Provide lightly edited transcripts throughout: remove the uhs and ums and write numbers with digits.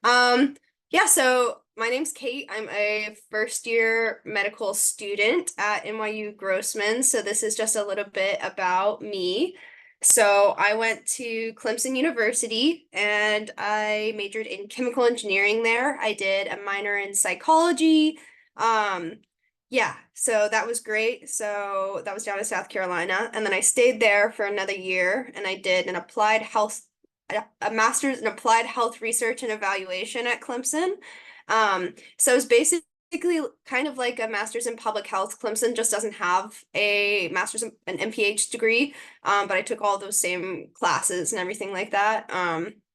Yeah, so my name's Kate. I'm a first year medical student at NYU Grossman. So this is just a little bit about me. So I went to Clemson University and I majored in chemical engineering there. I did a minor in psychology. Um, yeah, so that was great. So that was down in South Carolina. And then I stayed there for another year and I did an applied health a master's in applied health research and evaluation at Clemson. So it's basically kind of like a master's in public health. Clemson just doesn't have a master's in an MPH degree, but I took all those same classes and everything like that.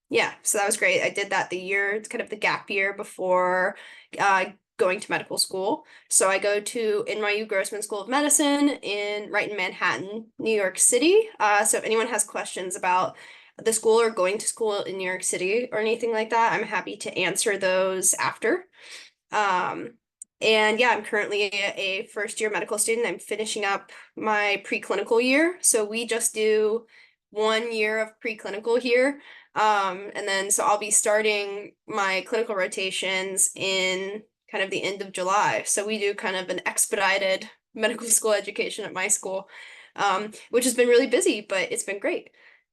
Yeah, so that was great. I did that the year, it's kind of the gap year before going to medical school. So I go to NYU Grossman School of Medicine right in Manhattan, New York City. So if anyone has questions about the school or going to school in New York City or anything like that, I'm happy to answer those after. Um, and yeah, I'm currently a first year medical student. I'm finishing up my preclinical year. So we just do 1 year of preclinical here. And then so I'll be starting my clinical rotations in kind of the end of July. So we do kind of an expedited medical school education at my school, which has been really busy, but it's been great.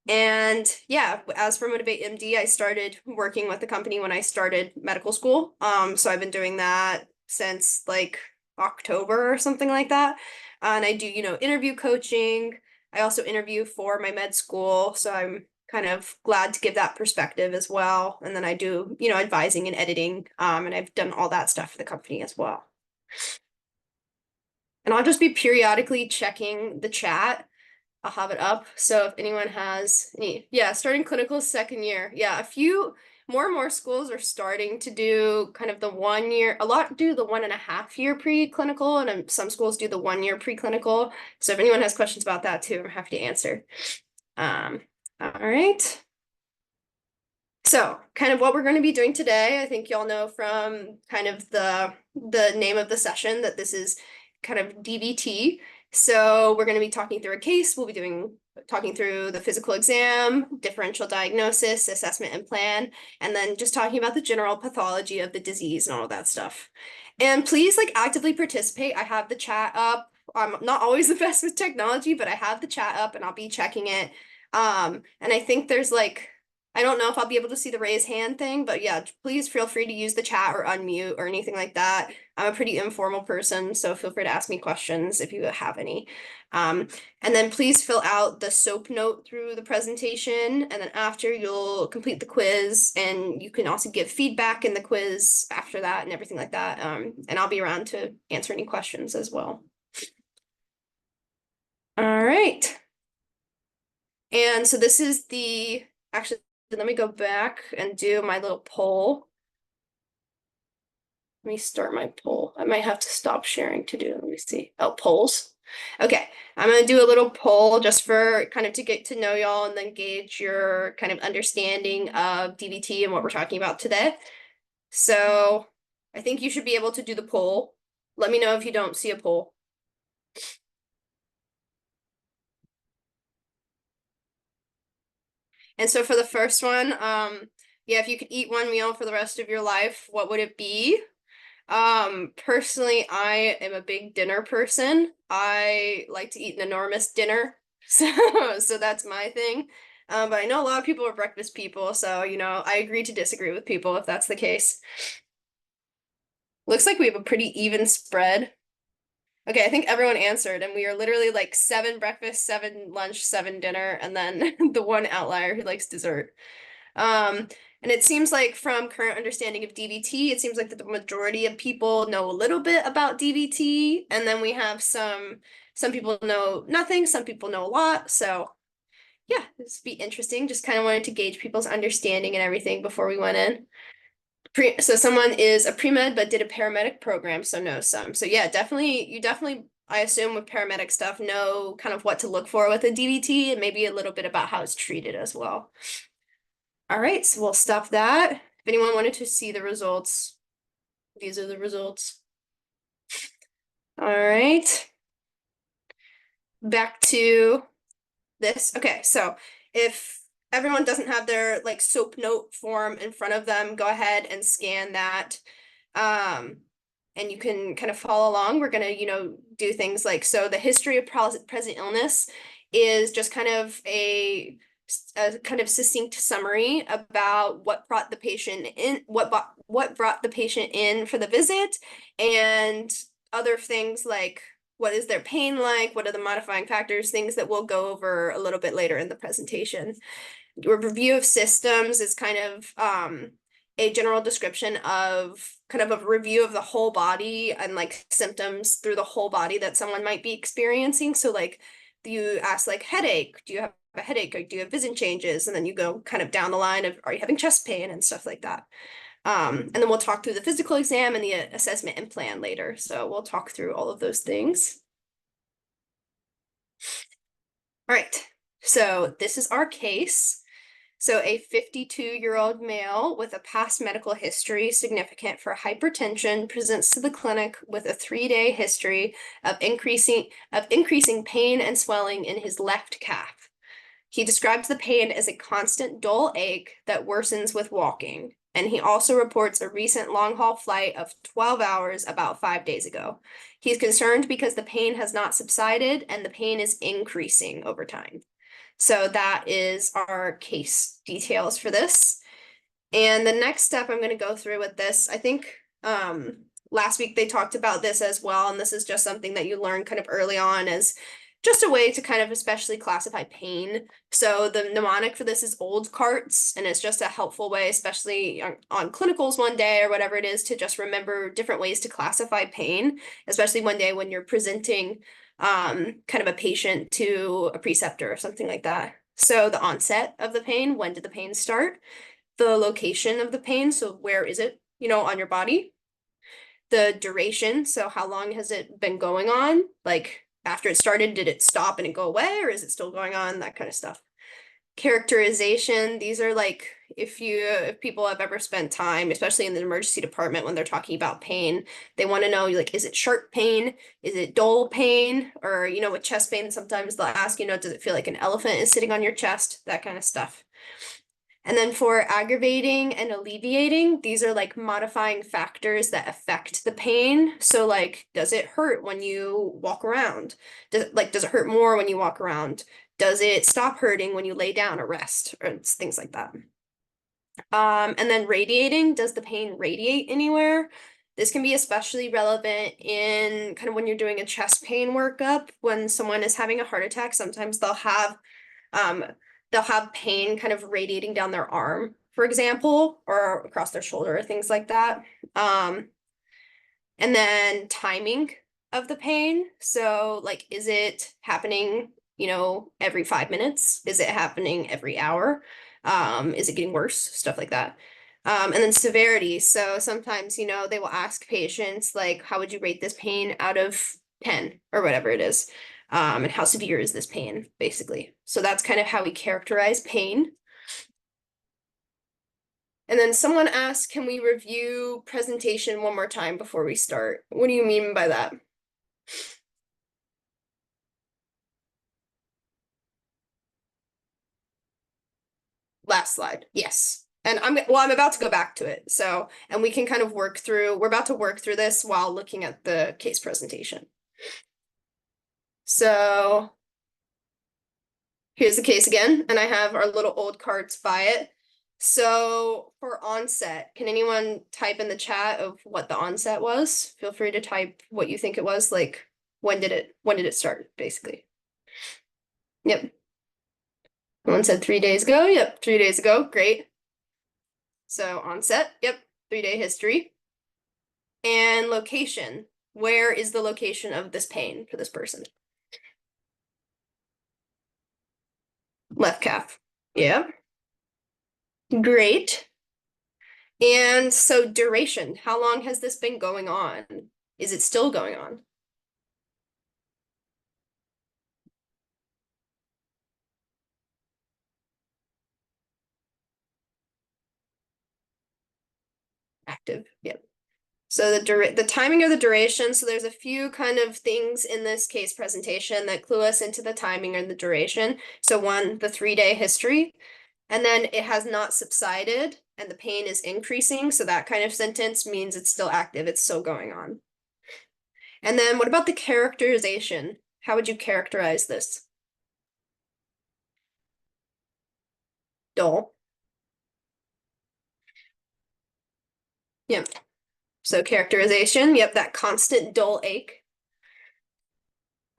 And yeah, as for Motivate MD, I started working with the company when I started medical school. So I've been doing that since like October or something like that. And I do, interview coaching. I also interview for my med school. So I'm kind of glad to give that perspective as well. And then I do, advising and editing. And I've done all that stuff for the company as well. And I'll just be periodically checking the chat. I'll have it up. So if anyone has any, yeah, starting clinical second year. Yeah, a few more and more schools are starting to do kind of the 1 year, a lot do the 1.5 year preclinical, and some schools do the 1 year preclinical. So if anyone has questions about that too, I'm happy to answer. All right. So kind of what we're going to be doing today, I think y'all know from kind of the name of the session that this is kind of DVT. So we're going to be talking through a case. We'll be talking through the physical exam, differential diagnosis, assessment and plan, and then just talking about the general pathology of the disease and all of that stuff. And please actively participate. I have the chat up. I'm not always the best with technology, but I have the chat up and I'll be checking it. And I think there's I don't know if I'll be able to see the raise hand thing, but yeah, please feel free to use the chat or unmute or anything like that. I'm a pretty informal person, so feel free to ask me questions if you have any. And then please fill out the SOAP note through the presentation, and then after you'll complete the quiz, and you can also give feedback in the quiz after that and everything like that. And I'll be around to answer any questions as well. All right. And so this is actually, let me go back and do my little poll. Let me start my poll. I might have to stop sharing to do it. Let me see. Oh, polls. Okay, I'm going to do a little poll just for kind of to get to know y'all and then gauge your kind of understanding of DVT and what we're talking about today. So I think you should be able to do the poll. Let me know if you don't see a poll. And so for the first one, yeah, if you could eat one meal for the rest of your life, what would it be? Personally, I am a big dinner person. I like to eat an enormous dinner. So that's my thing. But I know a lot of people are breakfast people, so I agree to disagree with people if that's the case. Looks like we have a pretty even spread. Okay, I think everyone answered, and we are literally like 7 breakfast, 7 lunch, 7 dinner, and then the one outlier who likes dessert. And it seems like from current understanding of DVT, it seems like that the majority of people know a little bit about DVT, and then we have some people know nothing, some people know a lot. So yeah, this would be interesting. Just kind of wanted to gauge people's understanding and everything before we went in. So someone is a pre-med but did a paramedic program, so knows some. So yeah, you definitely, I assume with paramedic stuff, know kind of what to look for with a DVT and maybe a little bit about how it's treated as well. All right, so we'll stop that. If anyone wanted to see the results, these are the results. All right. Back to this. Okay, so if everyone doesn't have their like SOAP note form in front of them, go ahead and scan that. And you can kind of follow along. We're gonna, do things like, so the history of present illness is just kind of a kind of succinct summary about what brought the patient in, what brought the patient in for the visit, and other things like what is their pain like, what are the modifying factors, things that we'll go over a little bit later in the presentation. A review of systems is kind of a general description of kind of a review of the whole body and like symptoms through the whole body that someone might be experiencing. So like you ask like headache, do you have a headache, or do you have vision changes? And then you go kind of down the line of, are you having chest pain and stuff like that. And then we'll talk through the physical exam and the assessment and plan later. So we'll talk through all of those things. All right, so this is our case. So a 52-year-old male with a past medical history significant for hypertension presents to the clinic with a 3-day history of increasing pain and swelling in his left calf. He describes the pain as a constant dull ache that worsens with walking, and he also reports a recent long-haul flight of 12 hours about 5 days ago. He's concerned because the pain has not subsided and the pain is increasing over time. So that is our case details for this. And the next step I'm going to go through with this, I think last week they talked about this as well, and this is just something that you learn kind of early on as just a way to kind of especially classify pain. So the mnemonic for this is old carts, and it's just a helpful way, especially on clinicals one day or whatever it is, to just remember different ways to classify pain, especially one day when you're presenting kind of a patient to a preceptor or something like that. So the onset of the pain, when did the pain start? The location of the pain, so where is it, on your body? The duration, so how long has it been going on? Like after it started, did it stop and it go away, or is it still going on? That kind of stuff. Characterization, these are like if people have ever spent time, especially in the emergency department when they're talking about pain, they want to know like, is it sharp pain, is it dull pain, or with chest pain sometimes they'll ask, does it feel like an elephant is sitting on your chest, that kind of stuff. And then for aggravating and alleviating, these are like modifying factors that affect the pain. So like, does it hurt when you walk around? Does it hurt more when you walk around? Does it stop hurting when you lay down or rest, or things like that? And then radiating, does the pain radiate anywhere? This can be especially relevant in kind of when you're doing a chest pain workup. When someone is having a heart attack, sometimes they'll have pain kind of radiating down their arm, for example, or across their shoulder, or things like that. And then timing of the pain. So like, is it happening, every 5 minutes? Is it happening every hour? Is it getting worse? Stuff like that. And then severity. So sometimes, they will ask patients like, how would you rate this pain out of 10 or whatever it is? And how severe is this pain, basically. So that's kind of how we characterize pain. And then someone asked, can we review presentation one more time before we start? What do you mean by that? Last slide, yes. And I'm about to go back to it. So, and we can kind of we're about to work through this while looking at the case presentation. So here's the case again, and I have our little old cards by it. So for onset, can anyone type in the chat of what the onset was? Feel free to type what you think it was, like when did it start, basically. Yep. One said 3 days ago. Yep, 3 days ago. Great. So onset, yep, 3-day history. And location. Where is the location of this pain for this person? Left calf. Yeah. Great. And so duration, how long has this been going on? Is it still going on? Active, yep. So the timing or the duration, so there's a few kind of things in this case presentation that clue us into the timing and the duration. So one, the 3-day history. And then it has not subsided and the pain is increasing. So that kind of sentence means it's still active, it's still going on. And then what about the characterization? How would you characterize this? Dull. Yep. So characterization, yep, that constant dull ache.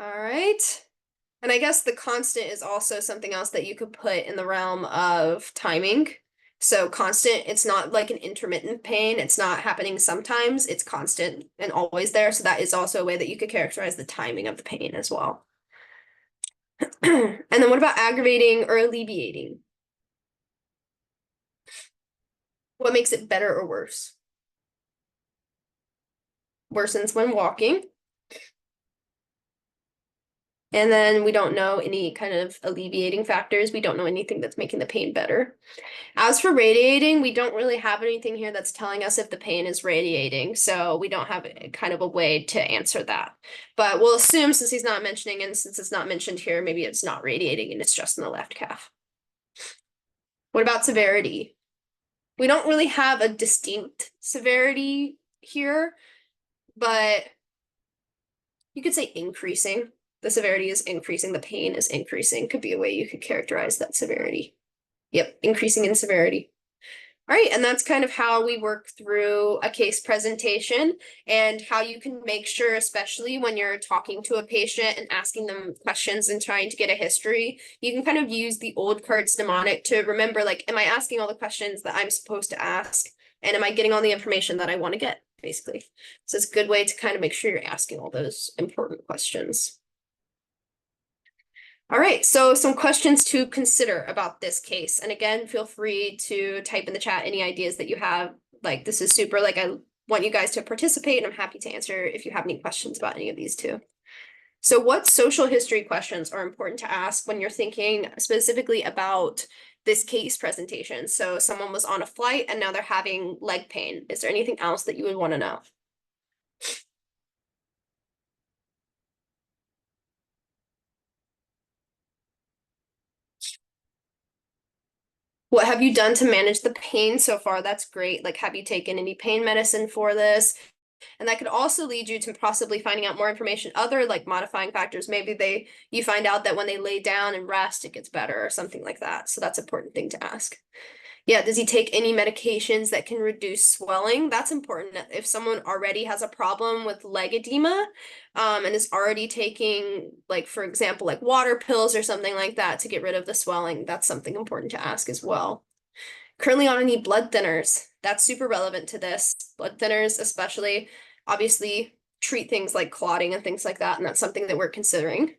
All right. And I guess the constant is also something else that you could put in the realm of timing. So constant, it's not like an intermittent pain. It's not happening sometimes. It's constant and always there. So that is also a way that you could characterize the timing of the pain as well. And then what about aggravating or alleviating? What makes it better or worse? Worsens when walking. And then we don't know any kind of alleviating factors. We don't know anything that's making the pain better. As for radiating, we don't really have anything here that's telling us if the pain is radiating, so we don't have kind of a way to answer that. But we'll assume since he's not mentioning and since it's not mentioned here, maybe it's not radiating and it's just in the left calf. What about severity? We don't really have a distinct severity here, but you could say increasing. The severity is increasing, the pain is increasing, could be a way you could characterize that severity. Yep, increasing in severity. All right, and that's kind of how we work through a case presentation and how you can make sure, especially when you're talking to a patient and asking them questions and trying to get a history, you can kind of use the old cards mnemonic to remember, like, am I asking all the questions that I'm supposed to ask? And am I getting all the information that I want to get, basically? So it's a good way to kind of make sure you're asking all those important questions. All right, so some questions to consider about this case. And again, feel free to type in the chat any ideas that you have. Like, this is super, like, I want you guys to participate, and I'm happy to answer if you have any questions about any of these too. So what social history questions are important to ask when you're thinking specifically about this case presentation? So someone was on a flight and now they're having leg pain. Is there anything else that you would want to know? What have you done to manage the pain so far? That's great. Like, have you taken any pain medicine for this? And that could also lead you to possibly finding out more information, other like modifying factors. Maybe you find out that when they lay down and rest, it gets better or something like that. So that's an important thing to ask. Yeah, does he take any medications that can reduce swelling? That's important. If someone already has a problem with leg edema, and is already taking, like, for example, like water pills or something like that to get rid of the swelling, that's something important to ask as well. Currently on any blood thinners? That's super relevant to this. Blood thinners, especially, obviously treat things like clotting and things like that, and that's something that we're considering.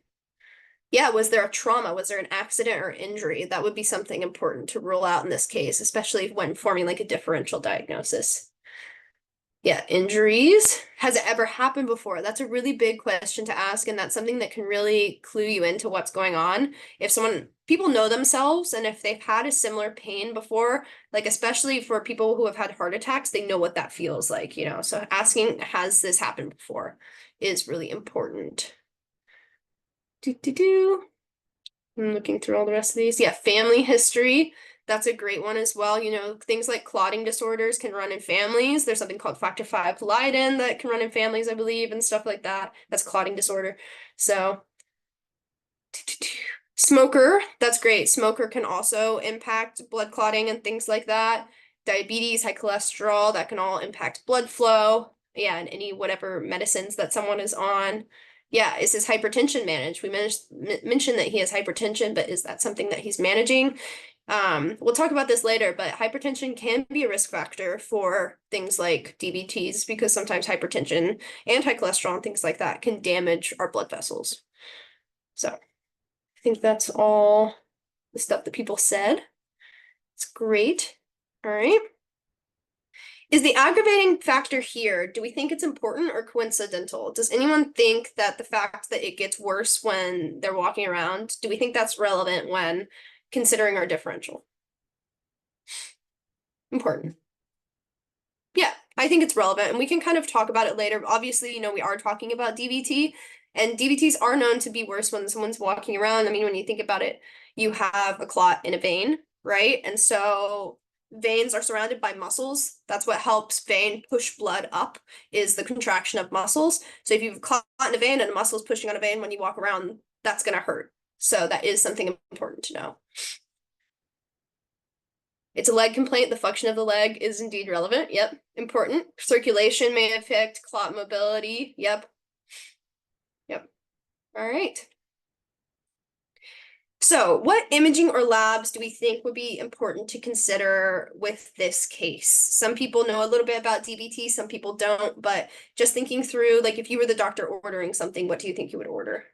Yeah, was there a trauma? Was there an accident or injury? That would be something important to rule out in this case, especially when forming like a differential diagnosis. Yeah, injuries. Has it ever happened before? That's a really big question to ask, and that's something that can really clue you into what's going on. If people know themselves, and if they've had a similar pain before, like especially for people who have had heart attacks, they know what that feels like, you know? So asking, has this happened before, is really important. I'm looking through all the rest of these. Yeah, family history. That's a great one as well. You know, things like clotting disorders can run in families. There's something called factor V Leiden that can run in families, I believe, and stuff like that. That's clotting disorder. So, smoker, that's great. Smoker can also impact blood clotting and things like that. Diabetes, high cholesterol, that can all impact blood flow. Yeah, and any whatever medicines that someone is on. Yeah, is his hypertension managed? We mentioned that he has hypertension, but is that something that he's managing? We'll talk about this later, but hypertension can be a risk factor for things like DVTs because sometimes hypertension and high cholesterol and things like that can damage our blood vessels. So I think that's all the stuff that people said. It's great. All right. Is the aggravating factor here, do we think it's important or coincidental? Does anyone think that the fact that it gets worse when they're walking around, do we think that's relevant when considering our differential? Important. Yeah, I think it's relevant, and we can kind of talk about it later. Obviously, you know, we are talking about DVT, and DVTs are known to be worse when someone's walking around. I mean, when you think about it, you have a clot in a vein. right? And so veins are surrounded by muscles. That's what helps vein push blood up, is the contraction of muscles. So if you've caught in a vein and a muscle is pushing on a vein when you walk around, that's going to hurt. So that is something important to know. It's a leg complaint. The function of the leg is indeed relevant. Yep. Important. Circulation may affect clot mobility. Yep. Yep. All right. So, what imaging or labs do we think would be important to consider with this case? Some people know a little bit about DVT, some people don't, but just thinking through, like if you were the doctor ordering something, what do you think you would order?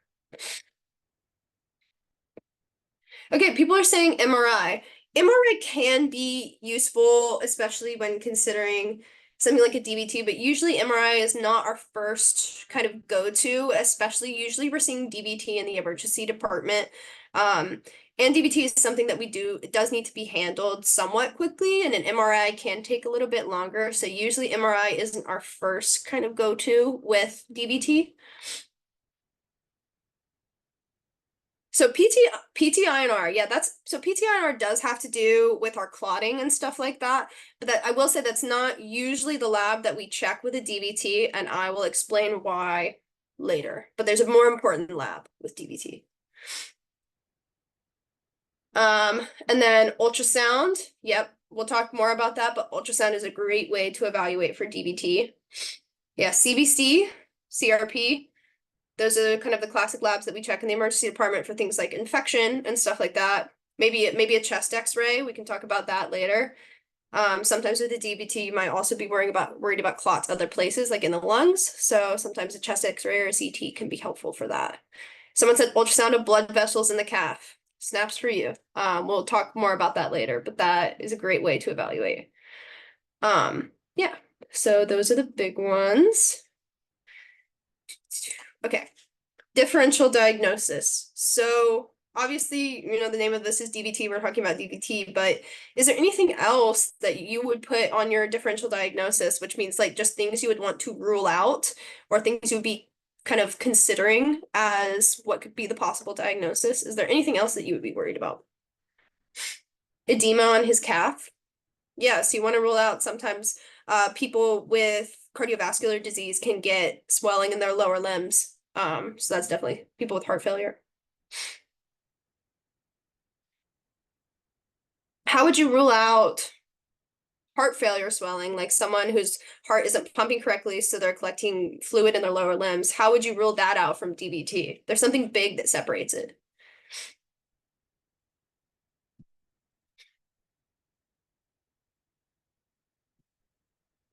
Okay, people are saying MRI. MRI can be useful, especially when considering something like a DVT, but usually MRI is not our first kind of go-to, especially usually we're seeing DVT in the emergency department. And DVT is something that it does need to be handled somewhat quickly, and an MRI can take a little bit longer. So usually MRI isn't our first kind of go-to with DVT. So PTINR, yeah, so PTINR does have to do with our clotting and stuff like that. But that I will say that's not usually the lab that we check with a DVT, and I will explain why later. But there's a more important lab with DVT. And then ultrasound, yep, we'll talk more about that, but ultrasound is a great way to evaluate for DVT. Yeah, CBC, CRP. Those are kind of the classic labs that we check in the emergency department for things like infection and stuff like that. Maybe a chest X-ray. We can talk about that later. Sometimes with the DVT, you might also be worried about clots other places, like in the lungs. So sometimes a chest X-ray or a CT can be helpful for that. Someone said ultrasound of blood vessels in the calf. Snaps for you. We'll talk more about that later, but that is a great way to evaluate. Yeah. So those are the big ones. Okay. Differential diagnosis. So obviously, the name of this is DVT. We're talking about DVT, but is there anything else that you would put on your differential diagnosis, which means like just things you would want to rule out or things you would be kind of considering as what could be the possible diagnosis? Is there anything else that you would be worried about? Edema on his calf. Yeah, so you want to rule out sometimes people with cardiovascular disease can get swelling in their lower limbs. So that's definitely people with heart failure. How would you rule out heart failure swelling, like someone whose heart isn't pumping correctly, so they're collecting fluid in their lower limbs? How would you rule that out from DVT? There's something big that separates it.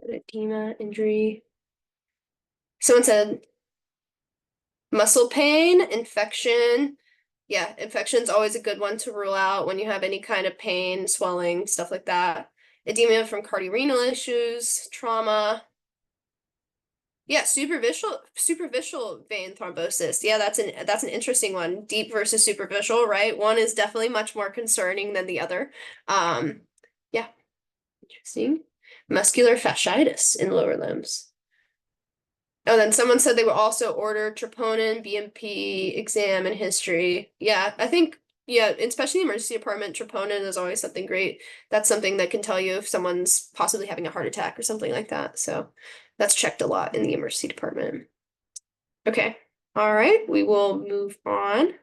Edema, injury. Someone said muscle pain, infection. Yeah, infection's always a good one to rule out when you have any kind of pain, swelling, stuff like that. Edema from cardiorenal issues, trauma. Yeah, superficial vein thrombosis. Yeah, that's an interesting one. Deep versus superficial, right? One is definitely much more concerning than the other. Yeah, interesting. Muscular fasciitis in lower limbs. Oh, then someone said they would also order troponin, BMP, exam, and history. Yeah, I think, yeah, especially in the emergency department, troponin is always something great. That's something that can tell you if someone's possibly having a heart attack or something like that. So that's checked a lot in the emergency department. Okay. All right, we will move on.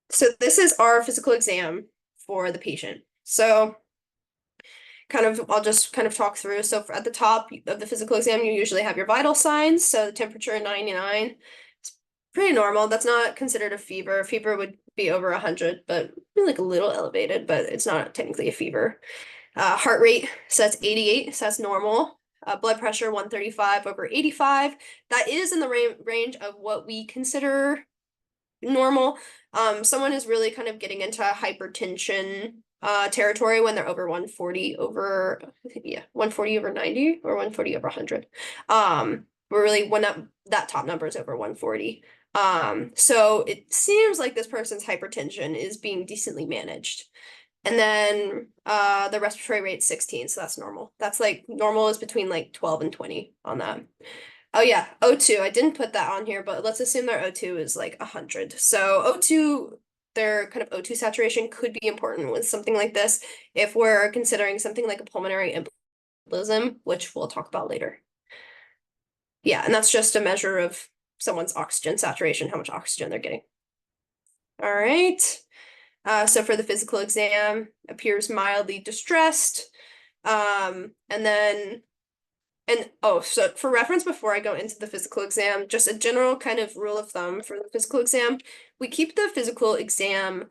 So this is our physical exam for the patient. So I'll just kind of talk through. So at the top of the physical exam, you usually have your vital signs. So the temperature 99, it's pretty normal. That's not considered a fever. Fever would be over 100, but like a little elevated, but it's not technically a fever. Heart rate, so that's 88, so that's normal. Blood pressure 135 over 85. That is in the range of what we consider normal. Someone is really kind of getting into hypertension territory when they're over 140 over 140 over 90 or 140 over 100. We're really when that top number is over 140. So it seems like this person's hypertension is being decently managed. And then the respiratory rate's 16, so that's normal. That's like normal is between like 12 and 20 on that. Oh yeah, O2. I didn't put that on here, but let's assume their O2 is like 100. So O2 their kind of O2 saturation could be important with something like this if we're considering something like a pulmonary embolism, which we'll talk about later. Yeah, and that's just a measure of someone's oxygen saturation, how much oxygen they're getting. All right. So for the physical exam, appears mildly distressed. So for reference, before I go into the physical exam, just a general kind of rule of thumb for the physical exam, we keep the physical exam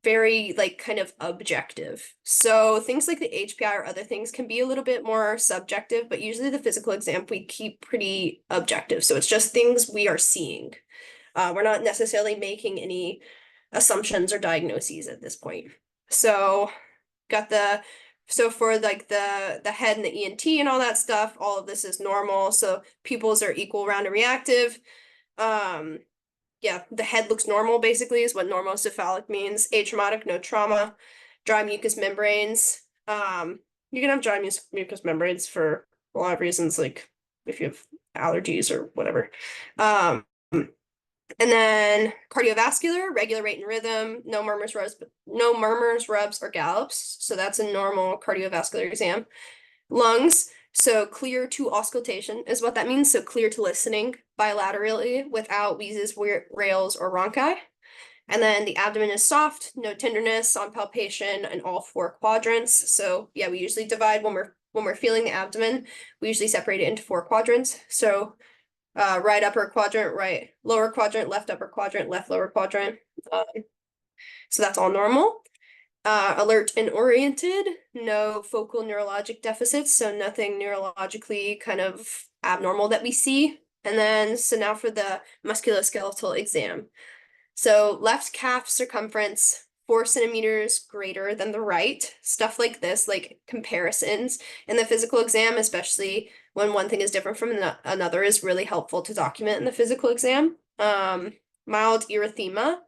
very like kind of objective. So things like the HPI or other things can be a little bit more subjective, but usually the physical exam we keep pretty objective. So it's just things we are seeing. We're not necessarily making any assumptions or diagnoses at this point. So for like the head and the ENT and all that stuff, all of this is normal. So pupils are equal, round, and reactive. Yeah, the head looks normal basically is what normocephalic means. Atraumatic, no trauma. Dry mucous membranes. You can have dry mucous membranes for a lot of reasons, like if you have allergies or whatever. And then cardiovascular, regular rate and rhythm, no murmurs, rubs, or gallops. So that's a normal cardiovascular exam. Lungs, so clear to auscultation is what that means. So clear to listening bilaterally without wheezes, rales, or rhonchi. And then the abdomen is soft, no tenderness on palpation in all 4 quadrants. So yeah, we usually divide when we're feeling the abdomen, we usually separate it into 4 quadrants. So right upper quadrant, right lower quadrant, left upper quadrant, left lower quadrant. So that's all normal. Alert and oriented, no focal neurologic deficits, so nothing neurologically kind of abnormal that we see. And then, so now for the musculoskeletal exam. So left calf circumference, 4 centimeters greater than the right, stuff like this, like comparisons in the physical exam, especially when one thing is different from another, is really helpful to document in the physical exam. Mild erythema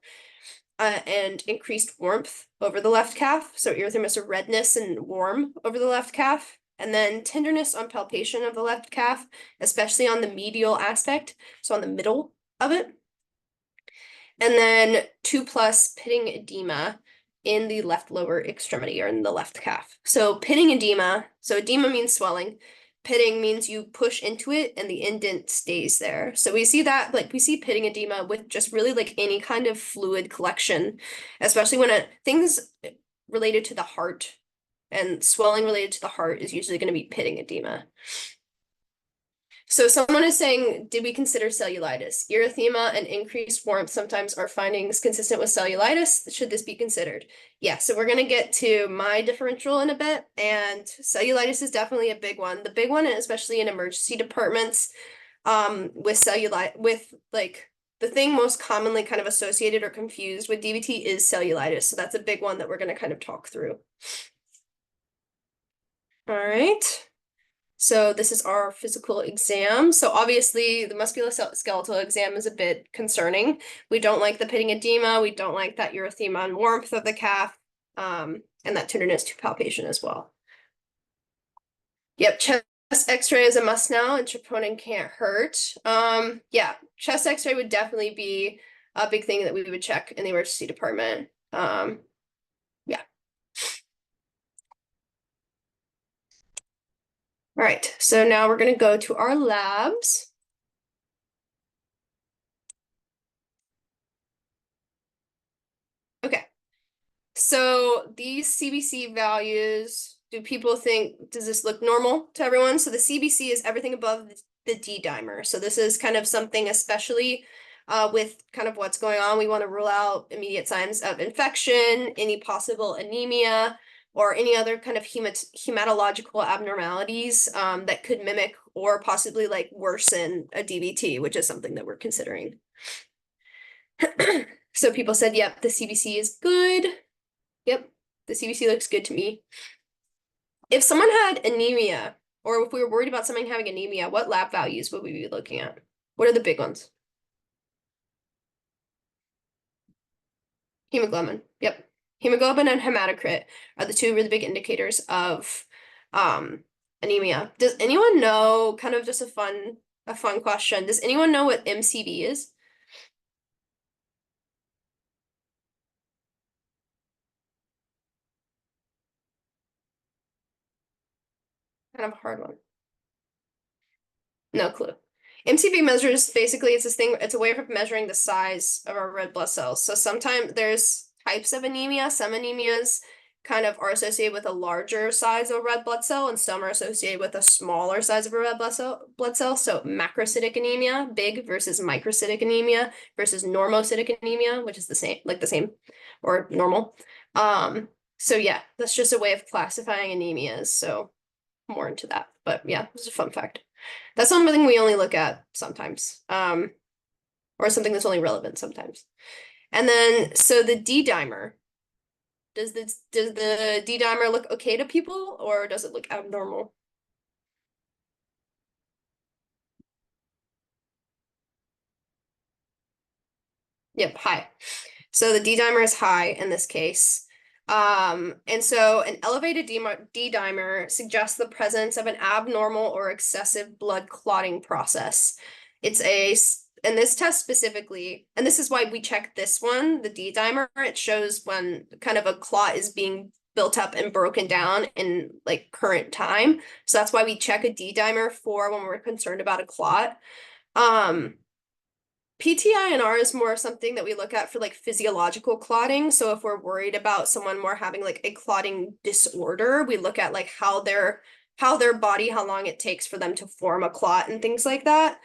and increased warmth over the left calf. So erythema is a redness and warm over the left calf. And then tenderness on palpation of the left calf, especially on the medial aspect, so on the middle of it. And then 2+ pitting edema in the left lower extremity or in the left calf. So pitting edema, so edema means swelling. Pitting means you push into it and the indent stays there. So we see that, like we see pitting edema with just really like any kind of fluid collection, especially when things related to the heart and swelling related to the heart is usually going to be pitting edema. So someone is saying, did we consider cellulitis? Erythema and increased warmth sometimes are findings consistent with cellulitis. Should this be considered? Yeah, so we're going to get to my differential in a bit, and cellulitis is definitely a big one. The big one, especially in emergency departments, with like the thing most commonly kind of associated or confused with DVT is cellulitis. So that's a big one that we're going to kind of talk through. All right. So this is our physical exam. So obviously the musculoskeletal exam is a bit concerning. We don't like the pitting edema. We don't like that erythema and warmth of the calf, and that tenderness to palpation as well. Yep, chest x-ray is a must now, and troponin can't hurt. Yeah, chest x-ray would definitely be a big thing that we would check in the emergency department. Yeah. All right, so now we're going to go to our labs. Okay, so these CBC values, do people think, does this look normal to everyone? So the CBC is everything above the D dimer. So this is kind of something, especially with kind of what's going on, we want to rule out immediate signs of infection, any possible anemia, or any other kind of hematological abnormalities that could mimic or possibly like worsen a DVT, which is something that we're considering. So people said, yep, the CBC is good. Yep, the CBC looks good to me. If someone had anemia, or if we were worried about someone having anemia, what lab values would we be looking at? What are the big ones? Hemoglobin, yep. Hemoglobin and hematocrit are the 2 really big indicators of anemia. Does anyone know, kind of just a fun question, does anyone know what MCV is? Kind of a hard one. No clue. MCV measures basically it's this thing, it's a way of measuring the size of our red blood cells. So sometimes there's types of anemia. Some anemias kind of are associated with a larger size of red blood cell, and some are associated with a smaller size of a red blood cell. So macrocytic anemia, big versus microcytic anemia versus normocytic anemia, which is the same, like the same or normal. So yeah, that's just a way of classifying anemias. So more into that. But yeah, this is a fun fact. That's something we only look at sometimes, or something that's only relevant sometimes. And then, so the D dimer, does the D dimer look okay to people, or does it look abnormal? Yep, high. So the D dimer is high in this case. And so an elevated D dimer suggests the presence of an abnormal or excessive blood clotting process. It's in this test specifically, and this is why we check this one, the D dimer, it shows when kind of a clot is being built up and broken down in like current time. So that's why we check a D dimer for when we're concerned about a clot. PTINR is more something that we look at for like physiological clotting. So if we're worried about someone more having like a clotting disorder, we look at like how their body, how long it takes for them to form a clot and things like that.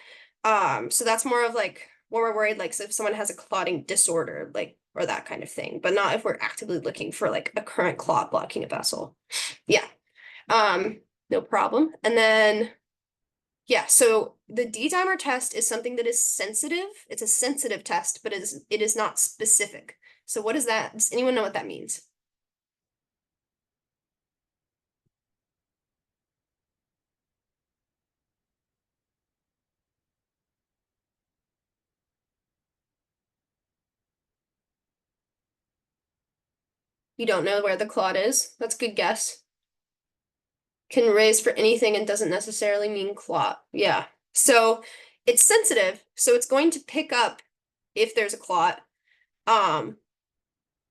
So that's more of like when we're worried, like so if someone has a clotting disorder, like or that kind of thing, but not if we're actively looking for like a current clot blocking a vessel. Yeah. No problem. And then yeah, so the D-dimer test is something that is sensitive. It's a sensitive test, but it is not specific. So what is that? Does anyone know what that means? You don't know where the clot is? That's a good guess. Can raise for anything and doesn't necessarily mean clot. Yeah. So it's sensitive, so it's going to pick up if there's a clot. Um,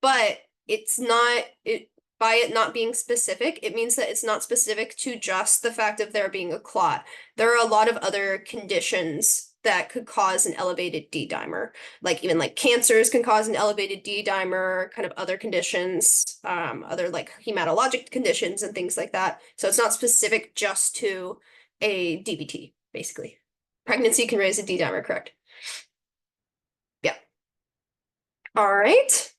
but it's not it by it not being specific, it means that it's not specific to just the fact of there being a clot. There are a lot of other conditions that could cause an elevated D dimer, like even like cancers can cause an elevated D dimer, kind of other conditions, other like hematologic conditions and things like that. So it's not specific just to a DVT, basically. Pregnancy can raise a D dimer, correct? Yeah. All right.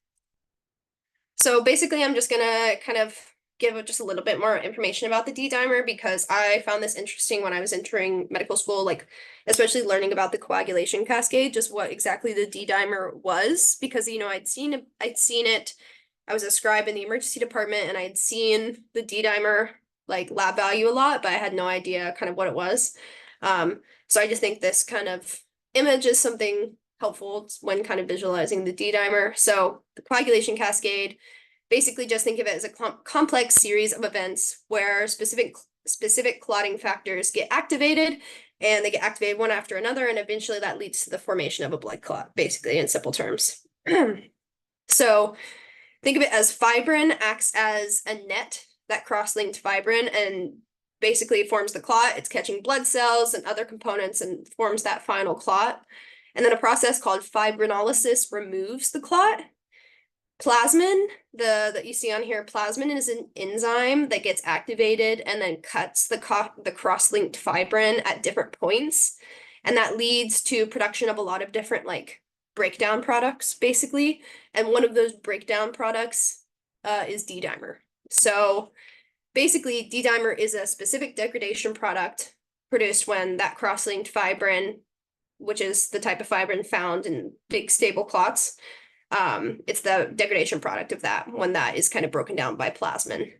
So basically, I'm just gonna kind of give just a little bit more information about the D-dimer because I found this interesting when I was entering medical school, like especially learning about the coagulation cascade, just what exactly the D-dimer was, because I'd seen it. I was a scribe in the emergency department, and I had seen the D-dimer like lab value a lot, but I had no idea kind of what it was. So I just think this kind of image is something helpful when kind of visualizing the D-dimer. So the coagulation cascade, basically just think of it as a complex series of events where specific clotting factors get activated, and they get activated one after another, and eventually that leads to the formation of a blood clot, basically in simple terms. So think of it as fibrin acts as a net, that cross-linked fibrin, and basically forms the clot. It's catching blood cells and other components and forms that final clot. And then a process called fibrinolysis removes the clot. Plasmin, that you see on here, plasmin is an enzyme that gets activated and then cuts the cross-linked fibrin at different points. And that leads to production of a lot of different like breakdown products, basically. And one of those breakdown products is D-dimer. So basically, D-dimer is a specific degradation product produced when that cross-linked fibrin, which is the type of fibrin found in big stable clots, it's the degradation product of that when that is kind of broken down by plasmin.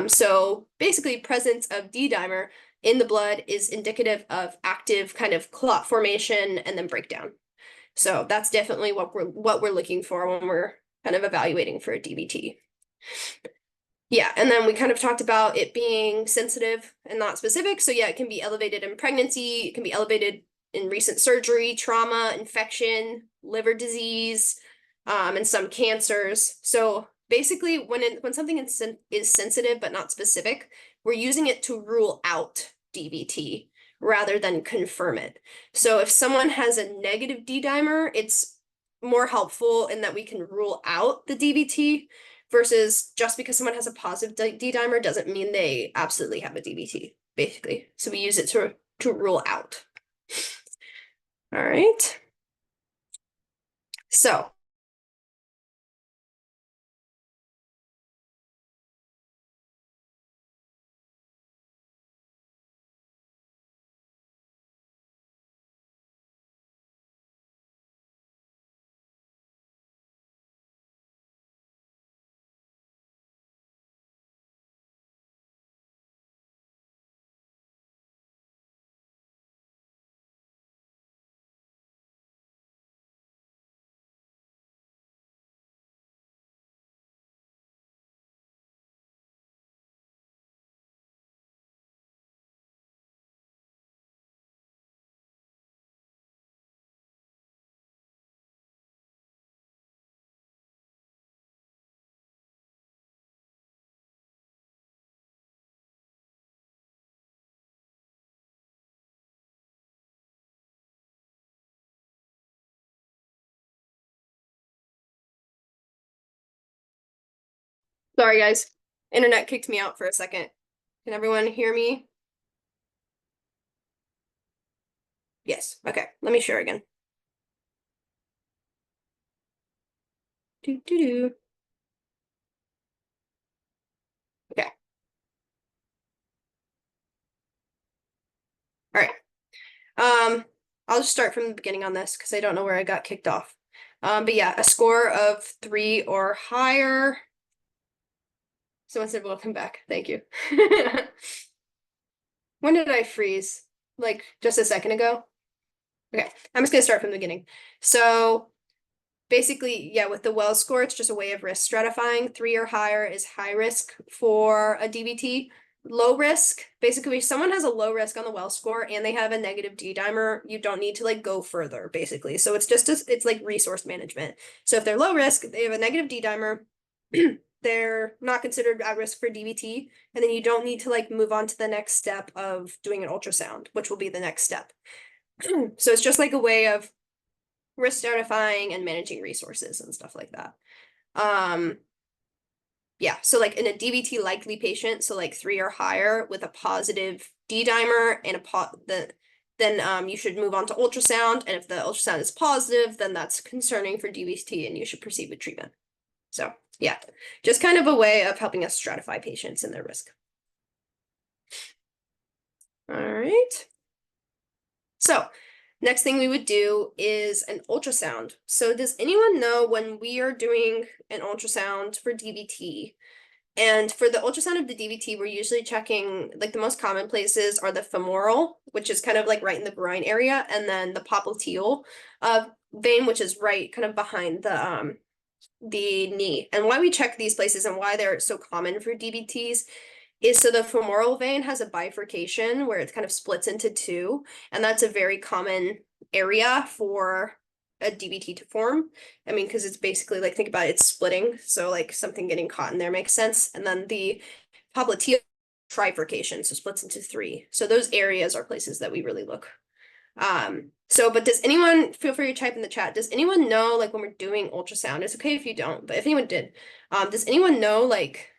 So basically, presence of D-dimer in the blood is indicative of active kind of clot formation and then breakdown. So that's definitely what we're looking for when we're kind of evaluating for a DVT. Yeah, and then we kind of talked about it being sensitive and not specific. So yeah, it can be elevated in pregnancy, it can be elevated in recent surgery, trauma, infection, liver disease, and some cancers. So basically, when something is sensitive but not specific, we're using it to rule out DVT rather than confirm it. So if someone has a negative D dimer, it's more helpful in that we can rule out the DVT versus just because someone has a positive D dimer doesn't mean they absolutely have a DVT, basically. So we use it to rule out. All right. So sorry, guys. Internet kicked me out for a second. Can everyone hear me? Yes. Okay. Let me share again. Do, do, do. Okay. All right. I'll just start from the beginning on this because I don't know where I got kicked off. But yeah, a score of 3 or higher. Someone said welcome back. Thank you. When did I freeze? Like just a second ago? Okay, I'm just gonna start from the beginning. So basically, yeah, with the Wells score, it's just a way of risk stratifying. 3 or higher is high risk for a DVT. Low risk, basically, if someone has a low risk on the Wells score and they have a negative D dimer, you don't need to like go further, basically. So it's just it's like resource management. So if they're low risk, they have a negative D dimer, they're not considered at risk for DVT, and then you don't need to like move on to the next step of doing an ultrasound, which will be the next step. So it's just like a way of risk stratifying and managing resources and stuff like that. Yeah, so like in a DVT likely patient, so like 3 or higher with a positive D dimer and then you should move on to ultrasound. And if the ultrasound is positive, then that's concerning for DVT and you should proceed with treatment. So yeah, just kind of a way of helping us stratify patients and their risk. All right. So next thing we would do is an ultrasound. So does anyone know when we are doing an ultrasound for DVT? And for the ultrasound of the DVT, we're usually checking, like the most common places are the femoral, which is kind of like right in the groin area, and then the popliteal vein, which is right kind of behind the knee. And why we check these places and why they're so common for DVTs is so the femoral vein has a bifurcation where it kind of splits into two, and that's a very common area for a DVT to form. I mean, because it's basically like, think about it, it's splitting, so like something getting caught in there makes sense. And then the popliteal trifurcation, so splits into 3. So those areas are places that we really look. But does anyone, feel free to type in the chat, does anyone know, like when we're doing ultrasound, it's okay if you don't, but if anyone did, does anyone know, like,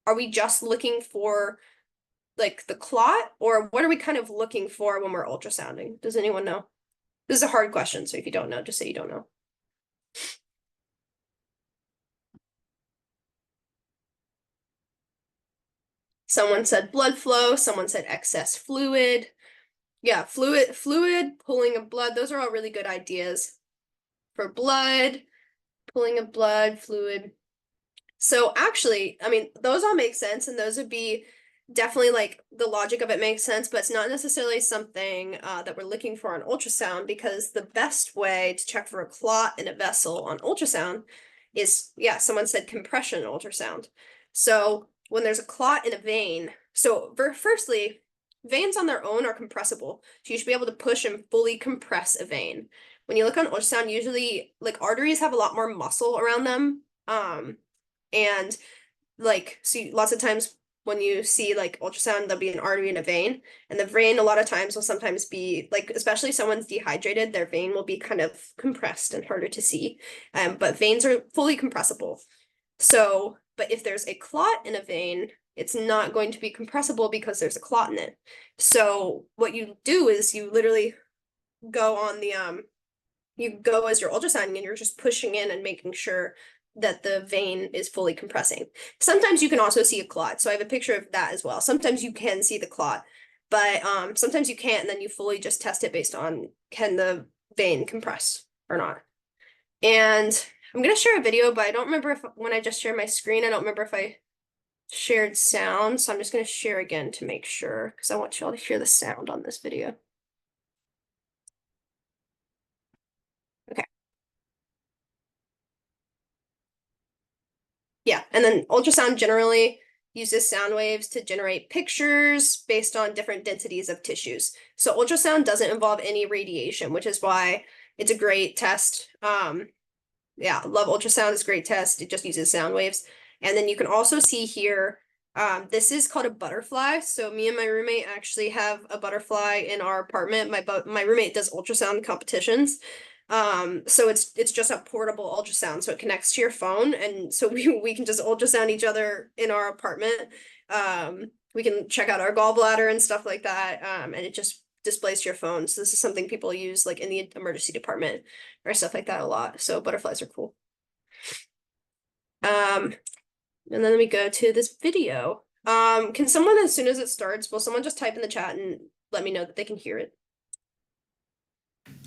are we just looking for like the clot, or what are we kind of looking for when we're ultrasounding? Does anyone know? This is a hard question, so if you don't know, just say you don't know. Someone said blood flow, someone said excess fluid. Yeah, fluid, pulling of blood, those are all really good ideas. For blood, pulling of blood, fluid. So actually, I mean, those all make sense, and those would be definitely like the logic of it makes sense, but it's not necessarily something that we're looking for on ultrasound, because the best way to check for a clot in a vessel on ultrasound is, yeah, someone said compression ultrasound. So when there's a clot in a vein, so firstly, veins on their own are compressible. So you should be able to push and fully compress a vein. When you look on ultrasound, usually like arteries have a lot more muscle around them. And like, so lots of times when you see like ultrasound, there'll be an artery and a vein. And the vein a lot of times will sometimes be like, especially someone's dehydrated, their vein will be kind of compressed and harder to see. But veins are fully compressible. So, but if there's a clot in a vein, it's not going to be compressible because there's a clot in it. So what you do is you literally go on the you go as you're ultrasounding and you're just pushing in and making sure that the vein is fully compressing. Sometimes you can also see a clot. So I have a picture of that as well. Sometimes you can see the clot, but sometimes you can't, and then you fully just test it based on can the vein compress or not. And I'm gonna share a video, but I don't remember if when I just shared my screen, I don't remember if I shared sound. So I'm just gonna share again to make sure because I want you all to hear the sound on this video. Okay. Yeah, and then ultrasound generally uses sound waves to generate pictures based on different densities of tissues. So ultrasound doesn't involve any radiation, which is why it's a great test. Yeah, love ultrasound, is a great test. It just uses sound waves. And then you can also see here, this is called a butterfly. So me and my roommate actually have a butterfly in our apartment. My roommate does ultrasound competitions. So it's just a portable ultrasound, so it connects to your phone, and so we can just ultrasound each other in our apartment. We can check out our gallbladder and stuff like that, and it just displays to your phone. So this is something people use like in the emergency department or stuff like that a lot. So butterflies are cool. And then let me go to this video. Can someone, as soon as it starts, will someone just type in the chat and let me know that they can hear it?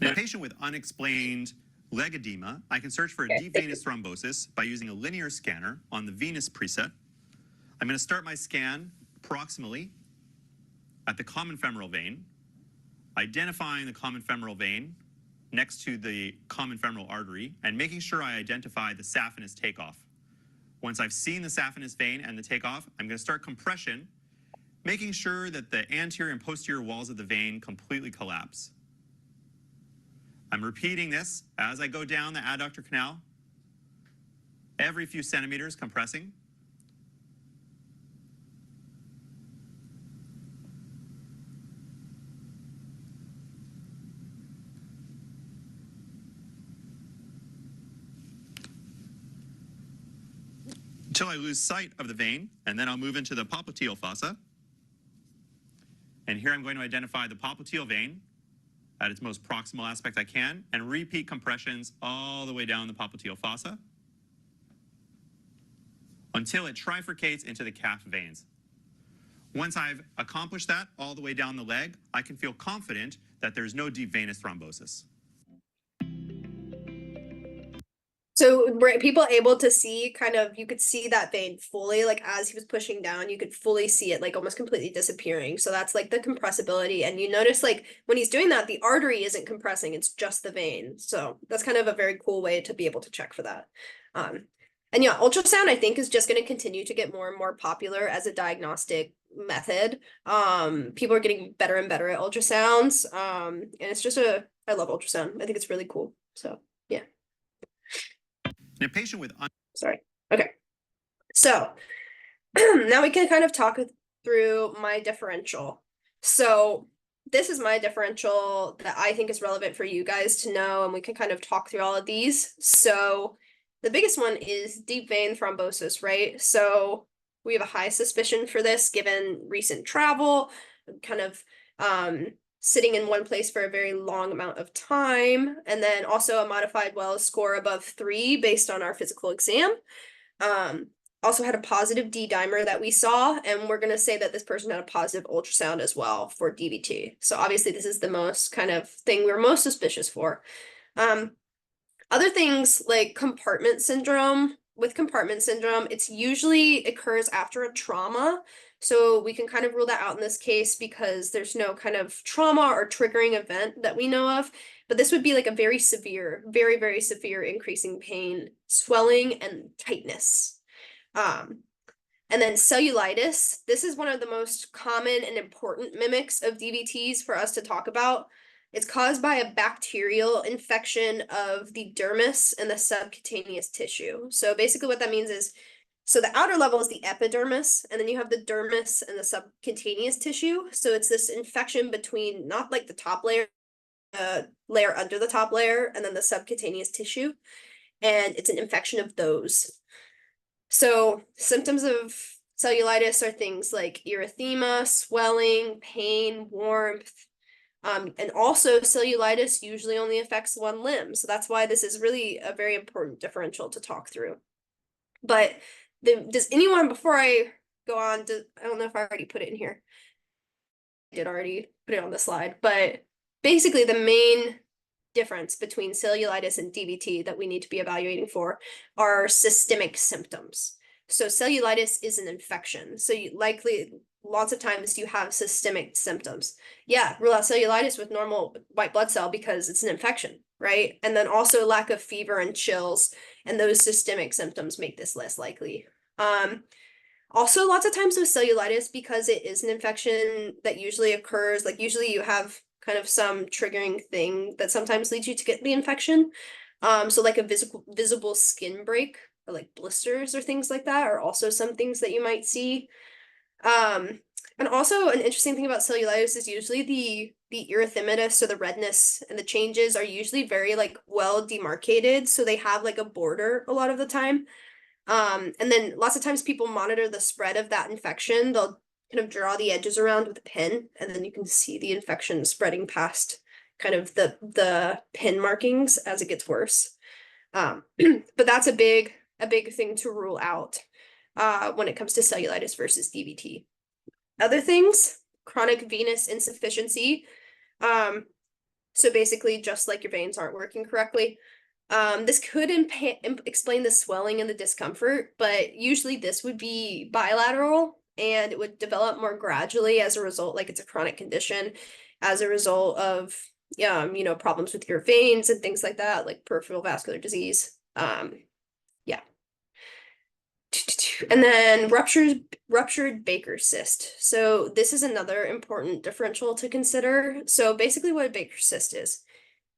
In a patient with unexplained leg edema, I can search for a deep venous thrombosis by using a linear scanner on the venous preset. I'm going to start my scan proximally at the common femoral vein, identifying the common femoral vein next to the common femoral artery, and making sure I identify the saphenous takeoff. Once I've seen the saphenous vein and the takeoff, I'm going to start compression, making sure that the anterior and posterior walls of the vein completely collapse. I'm repeating this as I go down the adductor canal, every few centimeters compressing. Until I lose sight of the vein, and then I'll move into the popliteal fossa. And here I'm going to identify the popliteal vein at its most proximal aspect I can, and repeat compressions all the way down the popliteal fossa until it trifurcates into the calf veins. Once I've accomplished that all the way down the leg, I can feel confident that there's no deep venous thrombosis. So were people able to see kind of, you could see that vein fully, like as he was pushing down, you could fully see it like almost completely disappearing. So that's like the compressibility. And you notice like when he's doing that, the artery isn't compressing, it's just the vein. So that's kind of a very cool way to be able to check for that. And yeah, ultrasound I think is just going to continue to get more and more popular as a diagnostic method. People are getting better and better at ultrasounds. And it's just I love ultrasound. I think it's really cool. So yeah. In a patient with Sorry. Okay. So now we can kind of talk through my differential. So this is my differential that I think is relevant for you guys to know, and we can kind of talk through all of these. So the biggest one is deep vein thrombosis, right? So we have a high suspicion for this given recent travel, kind of sitting in one place for a very long amount of time, and then also a modified Wells score above 3 based on our physical exam. Also had a positive D dimer that we saw, and we're going to say that this person had a positive ultrasound as well for DVT. So obviously this is the most kind of thing we're most suspicious for. Other things like compartment syndrome. With compartment syndrome, it's usually occurs after a trauma. So we can kind of rule that out in this case because there's no kind of trauma or triggering event that we know of. But this would be like a very severe, very, very severe increasing pain, swelling, and tightness. And then cellulitis. This is one of the most common and important mimics of DVTs for us to talk about. It's caused by a bacterial infection of the dermis and the subcutaneous tissue. So basically what that means is So the outer level is the epidermis, and then you have the dermis and the subcutaneous tissue. So it's this infection between not like the top layer, layer under the top layer, and then the subcutaneous tissue. And it's an infection of those. So symptoms of cellulitis are things like erythema, swelling, pain, warmth. And also cellulitis usually only affects one limb. So that's why this is really a very important differential to talk through. But does anyone, before I go on, I don't know if I already put it in here. I did already put it on the slide, but basically the main difference between cellulitis and DVT that we need to be evaluating for are systemic symptoms. So cellulitis is an infection. So you likely, lots of times you have systemic symptoms. Yeah, rule out cellulitis with normal white blood cell because it's an infection, right? And then also lack of fever and chills, and those systemic symptoms make this less likely. Also, lots of times with cellulitis, because it is an infection that usually occurs, like usually you have kind of some triggering thing that sometimes leads you to get the infection. So like a visible skin break or like blisters or things like that are also some things that you might see. And also an interesting thing about cellulitis is usually the erythematous or the redness and the changes are usually very like well demarcated. So they have like a border a lot of the time. And then lots of times people monitor the spread of that infection. They'll kind of draw the edges around with a pin, and then you can see the infection spreading past kind of the pin markings as it gets worse. But that's a big thing to rule out when it comes to cellulitis versus DVT. Other things, chronic venous insufficiency. So basically just like your veins aren't working correctly. This could explain the swelling and the discomfort, but usually this would be bilateral and it would develop more gradually as a result, like it's a chronic condition, as a result of problems with your veins and things like that, like peripheral vascular disease. Yeah. And then ruptured Baker's cyst. So this is another important differential to consider. So basically what a Baker's cyst is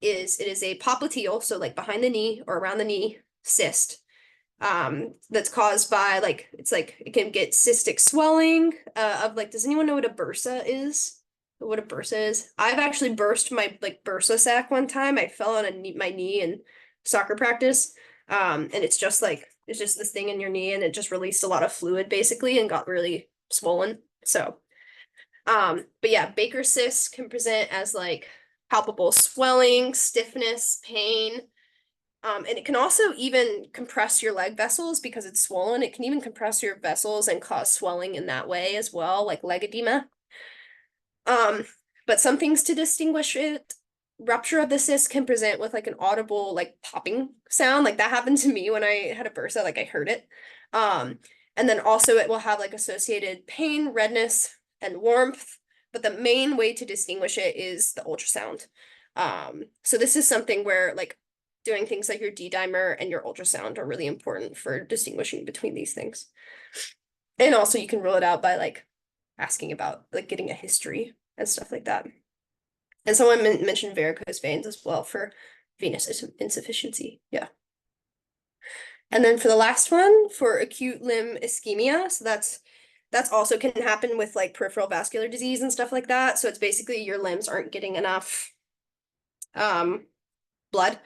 it is a popliteal, so like behind the knee or around the knee cyst, that's caused by like, it's like, it can get cystic swelling, of like, does anyone know what a bursa is? What a bursa is? I've actually burst my like bursa sac one time. I fell on my knee in soccer practice. And it's just like, it's just this thing in your knee and it just released a lot of fluid basically and got really swollen. So, but yeah, Baker's cyst can present as like palpable swelling, stiffness, pain. And it can also even compress your leg vessels because it's swollen. It can even compress your vessels and cause swelling in that way as well, like leg edema. But some things to distinguish it. Rupture of the cyst can present with like an audible like popping sound. Like that happened to me when I had a bursa, like I heard it. And then also it will have like associated pain, redness, and warmth. But the main way to distinguish it is the ultrasound. So this is something where like doing things like your D-dimer and your ultrasound are really important for distinguishing between these things. And also you can rule it out by like asking about like getting a history and stuff like that. And someone mentioned varicose veins as well for venous insufficiency. Yeah. And then for the last one, for acute limb ischemia, so that's also can happen with like peripheral vascular disease and stuff like that. So it's basically your limbs aren't getting enough blood.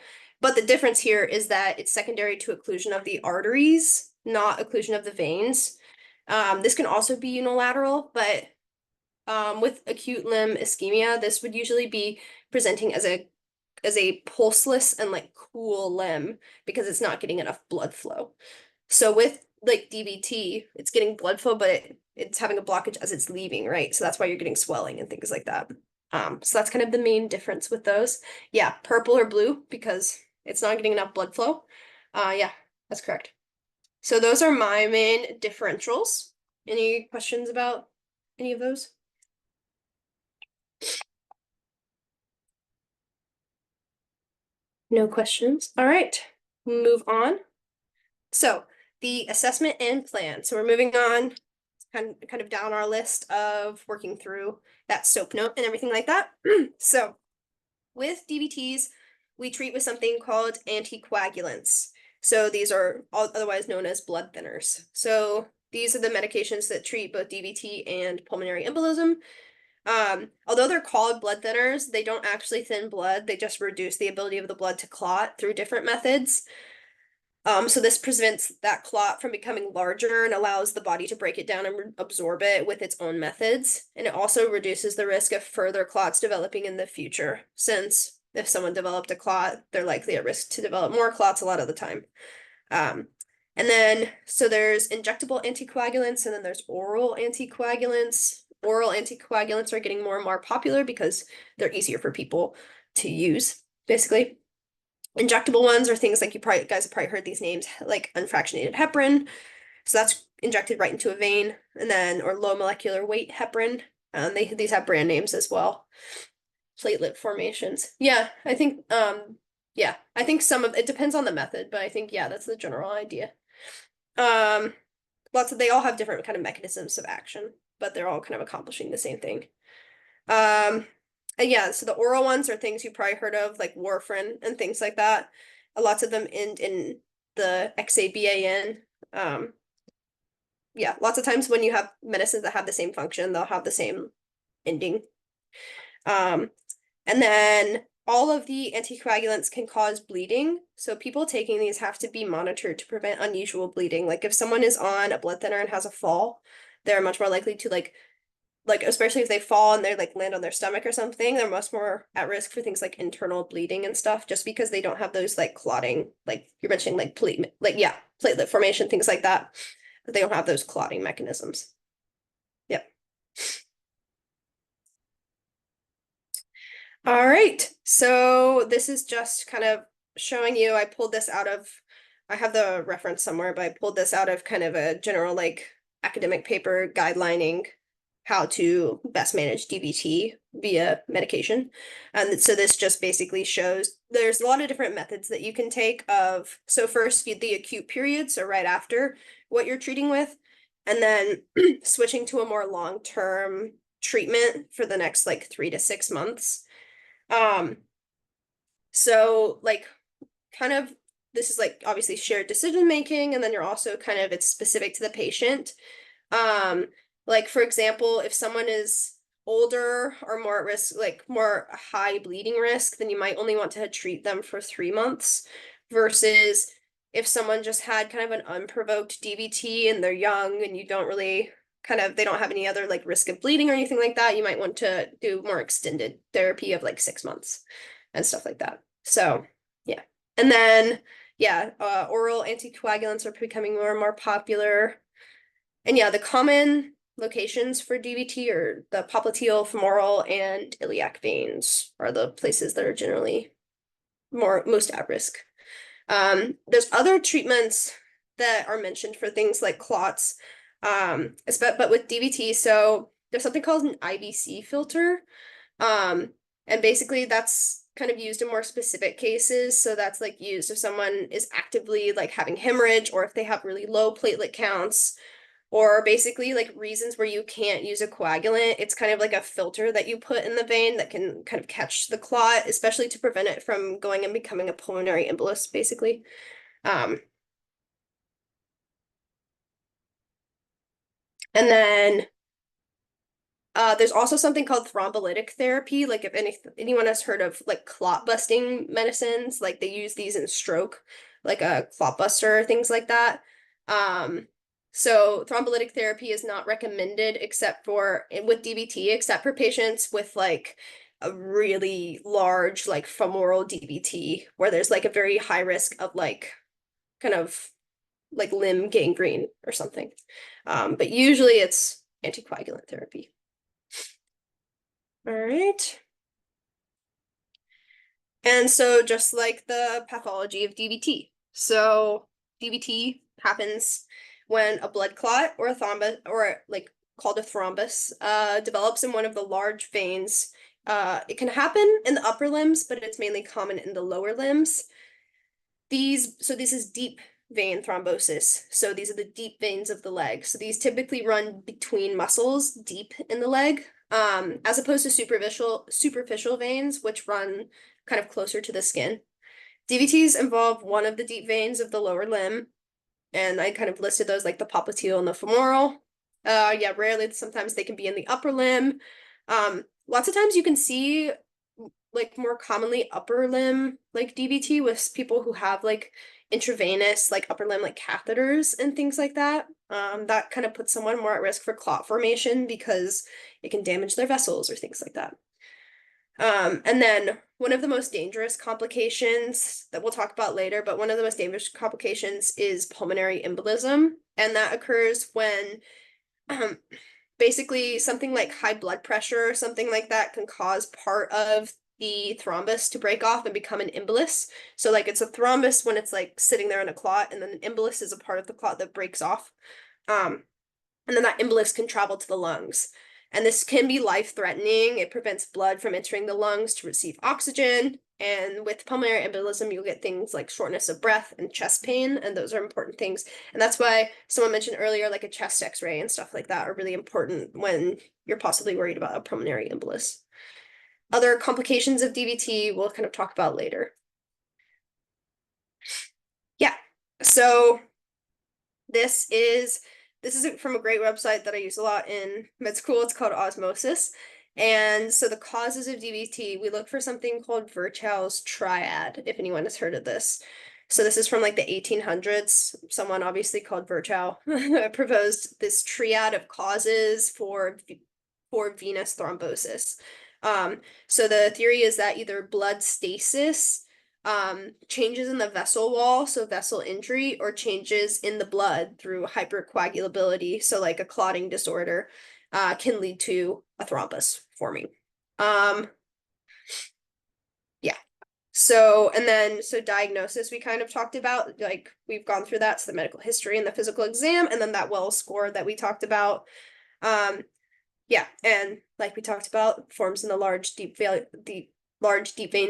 But the difference here is that it's secondary to occlusion of the arteries, not occlusion of the veins. This can also be unilateral, but with acute limb ischemia, this would usually be presenting as a pulseless and like cool limb because it's not getting enough blood flow. So with like DVT, it's getting blood flow, but it's having a blockage as it's leaving, right? So that's why you're getting swelling and things like that. So that's kind of the main difference with those. Yeah, purple or blue because it's not getting enough blood flow. Yeah, that's correct. So those are my main differentials. Any questions about any of those? No questions. All right, move on. So the assessment and plan. So we're moving on kind of down our list of working through that SOAP note and everything like that. So with DVTs, we treat with something called anticoagulants. So these are otherwise known as blood thinners. So these are the medications that treat both DVT and pulmonary embolism. Although they're called blood thinners, they don't actually thin blood. They just reduce the ability of the blood to clot through different methods. So this prevents that clot from becoming larger and allows the body to break it down and absorb it with its own methods. And it also reduces the risk of further clots developing in the future, since if someone developed a clot, they're likely at risk to develop more clots a lot of the time. And then, so there's injectable anticoagulants and then there's oral anticoagulants. Oral anticoagulants are getting more and more popular because they're easier for people to use, basically. Injectable ones are things like guys have probably heard these names, like unfractionated heparin. So that's injected right into a vein, and then or low molecular weight heparin. These have brand names as well. Platelet formations. Yeah, I think some of it depends on the method, but I think that's the general idea. They all have different kind of mechanisms of action, but they're all kind of accomplishing the same thing. And so the oral ones are things you probably heard of, like warfarin and things like that. Lots of them end in the XABAN. Lots of times when you have medicines that have the same function, they'll have the same ending. And then all of the anticoagulants can cause bleeding. So people taking these have to be monitored to prevent unusual bleeding. Like if someone is on a blood thinner and has a fall, they're much more likely to like especially if they fall and they land on their stomach or something, they're much more at risk for things like internal bleeding and stuff, just because they don't have those clotting, like you're mentioning, platelet formation, things like that. But they don't have those clotting mechanisms. Yep. All right. So this is just kind of showing you, I have the reference somewhere, but I pulled this out of kind of a general academic paper guidelining how to best manage DVT via medication. And so this just basically shows there's a lot of different methods that you can take so first the acute period, so right after what you're treating with, and then switching to a more long-term treatment for the next 3 to 6 months. So kind of this is obviously shared decision making, and then you're also it's specific to the patient. For example, if someone is older or more at risk, more high bleeding risk, then you might only want to treat them for 3 months, versus if someone just had kind of an unprovoked DVT and they're young and you don't really they don't have any other risk of bleeding or anything like that, you might want to do more extended therapy of 6 months and stuff like that. So yeah. And then oral anticoagulants are becoming more and more popular. And the common locations for DVT are the popliteal, femoral, and iliac veins are the places that are generally most at risk. There's other treatments that are mentioned for things like clots, but with DVT, so there's something called an IVC filter. And basically that's kind of used in more specific cases. So that's used if someone is actively having hemorrhage, or if they have really low platelet counts, or basically reasons where you can't use a coagulant. It's kind of like a filter that you put in the vein that can kind of catch the clot, especially to prevent it from going and becoming a pulmonary embolus, basically. And then there's also something called thrombolytic therapy. If anyone has heard of clot busting medicines, they use these in stroke, like a clot buster, things like that. So thrombolytic therapy is not recommended with DVT, except for patients with a really large femoral DVT, where there's a very high risk of kind of limb gangrene or something. But usually it's anticoagulant therapy. All right. And so just like the pathology of DVT. So DVT happens when a blood clot or a thrombus, or called a thrombus, develops in one of the large veins. It can happen in the upper limbs, but it's mainly common in the lower limbs. This is deep vein thrombosis. So these are the deep veins of the leg. So these typically run between muscles deep in the leg, as opposed to superficial veins, which run kind of closer to the skin. DVTs involve one of the deep veins of the lower limb, and I kind of listed those like the popliteal and the femoral. Yeah, rarely, sometimes they can be in the upper limb. Lots of times you can see like more commonly upper limb like DVT with people who have like intravenous like upper limb like catheters and things like that. That kind of puts someone more at risk for clot formation because it can damage their vessels or things like that. And then one of the most dangerous complications that we'll talk about later, but one of the most dangerous complications is pulmonary embolism. And that occurs when basically something like high blood pressure or something like that can cause part of the thrombus to break off and become an embolus. So like it's a thrombus when it's like sitting there in a clot, and then an embolus is a part of the clot that breaks off. And then that embolus can travel to the lungs. And this can be life-threatening. It prevents blood from entering the lungs to receive oxygen. And with pulmonary embolism, you'll get things like shortness of breath and chest pain, and those are important things. And that's why someone mentioned earlier, like a chest x-ray and stuff like that are really important when you're possibly worried about a pulmonary embolus. Other complications of DVT we'll kind of talk about later. Yeah, so this is from a great website that I use a lot in med school. It's called Osmosis. And so the causes of DVT, we look for something called Virchow's triad, if anyone has heard of this. So this is from like the 1800s. Someone obviously called Virchow proposed this triad of causes for venous thrombosis. So the theory is that either blood stasis, changes in the vessel wall, so vessel injury, or changes in the blood through hypercoagulability, so like a clotting disorder, can lead to a thrombus forming. Yeah. So, and then, so diagnosis, we kind of talked about, like, we've gone through that, so the medical history and the physical exam, and then that Wells score that we talked about. Yeah, and like we talked about, forms in the large deep veins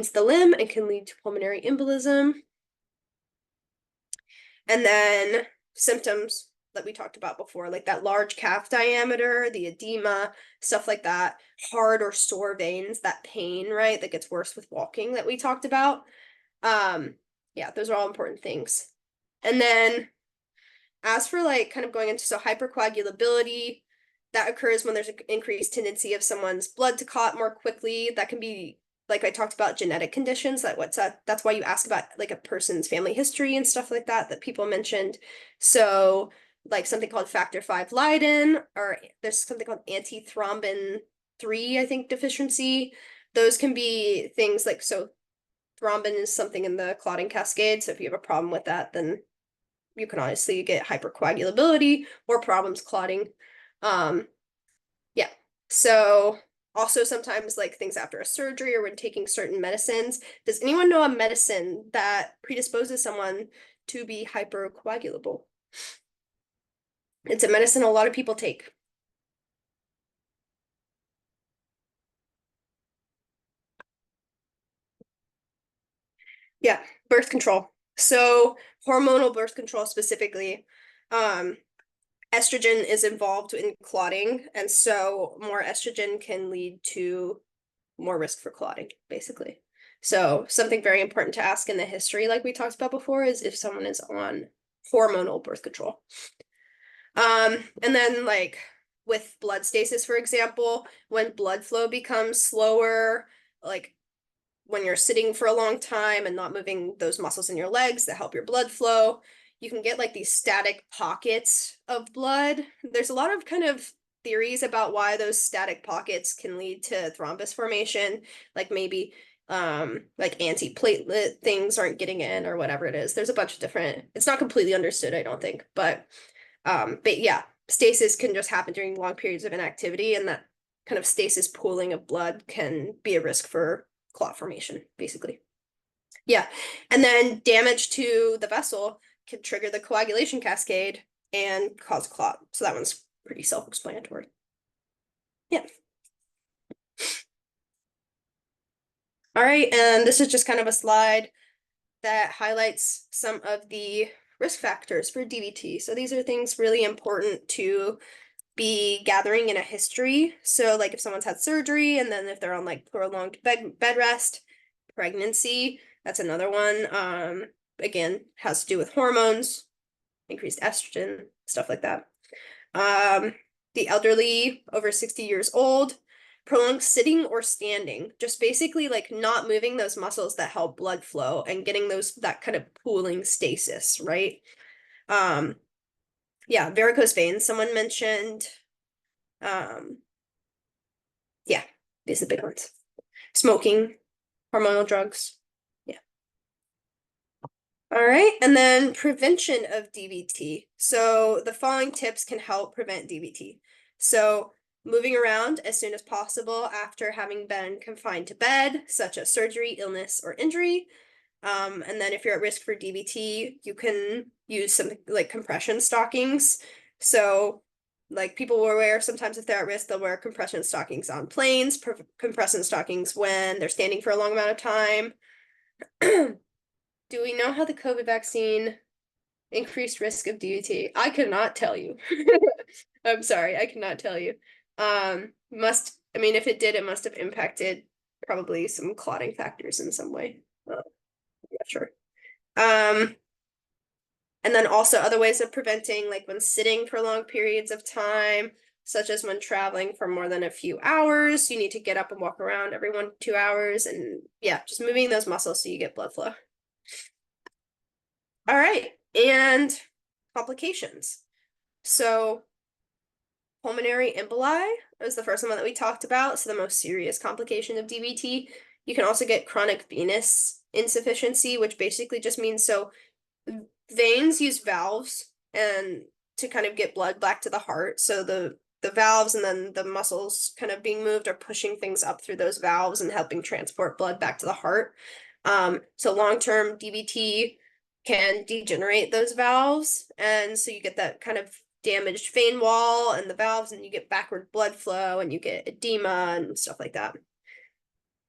of the limb and can lead to pulmonary embolism. And then symptoms that we talked about before, like that large calf diameter, the edema, stuff like that, hard or sore veins, that pain, right, that gets worse with walking that we talked about. Yeah, those are all important things. And then as for like kind of going into, so hypercoagulability, that occurs when there's an increased tendency of someone's blood to clot more quickly. That can be, like I talked about, genetic conditions. That's why you ask about like a person's family history and stuff like that people mentioned. So like something called factor V Leiden, or there's something called antithrombin 3, I think, deficiency. Those can be things like, so thrombin is something in the clotting cascade. So if you have a problem with that, then you can honestly get hypercoagulability or problems clotting. Yeah. So also sometimes like things after a surgery or when taking certain medicines. Does anyone know a medicine that predisposes someone to be hypercoagulable? It's a medicine a lot of people take. Yeah, birth control. So hormonal birth control specifically, estrogen is involved in clotting, and so more estrogen can lead to more risk for clotting, basically. So something very important to ask in the history, like we talked about before, is if someone is on hormonal birth control. And then like with blood stasis, for example, when blood flow becomes slower, like when you're sitting for a long time and not moving those muscles in your legs that help your blood flow, you can get like these static pockets of blood. There's a lot of kind of theories about why those static pockets can lead to thrombus formation, like maybe like antiplatelet things aren't getting in or whatever it is. There's a bunch of different, it's not completely understood, I don't think, but yeah, stasis can just happen during long periods of inactivity, and that kind of stasis pooling of blood can be a risk for clot formation, basically. Yeah, and then damage to the vessel can trigger the coagulation cascade and cause a clot. So that one's pretty self-explanatory. Yeah. All right, and this is just kind of a slide that highlights some of the risk factors for DVT. So these are things really important to be gathering in a history. So like if someone's had surgery and then if they're on like prolonged bed rest, pregnancy, That's another one. Again, has to do with hormones, increased estrogen, stuff like that. The elderly over 60 years old, prolonged sitting or standing, just basically like not moving those muscles that help blood flow and getting that kind of pooling stasis, right? Yeah, varicose veins, someone mentioned. Yeah, these are the big ones. Smoking, hormonal drugs. Yeah. All right, and then prevention of DVT. So the following tips can help prevent DVT. So moving around as soon as possible after having been confined to bed, such as surgery, illness, or injury. And then if you're at risk for DVT, you can use something like compression stockings. So like people will wear, sometimes if they're at risk, they'll wear compression stockings on planes, compression stockings when they're standing for a long amount of time. Do we know how the COVID vaccine increased risk of DVT? I could not tell you. I'm sorry, I cannot tell you. I mean, if it did, it must have impacted probably some clotting factors in some way. I'm not sure. And then also other ways of preventing, like when sitting for long periods of time, such as when traveling for more than a few hours, you need to get up and walk around every 1 to 2 hours, and yeah, just moving those muscles so you get blood flow. All right, and complications. So pulmonary emboli is the first one that we talked about, so the most serious complication of DVT. You can also get chronic venous insufficiency, which basically just means so veins use valves and to kind of get blood back to the heart. So the valves and then the muscles kind of being moved are pushing things up through those valves and helping transport blood back to the heart. So long-term DVT can degenerate those valves, and so you get that kind of damaged vein wall and the valves, and you get backward blood flow and you get edema and stuff like that.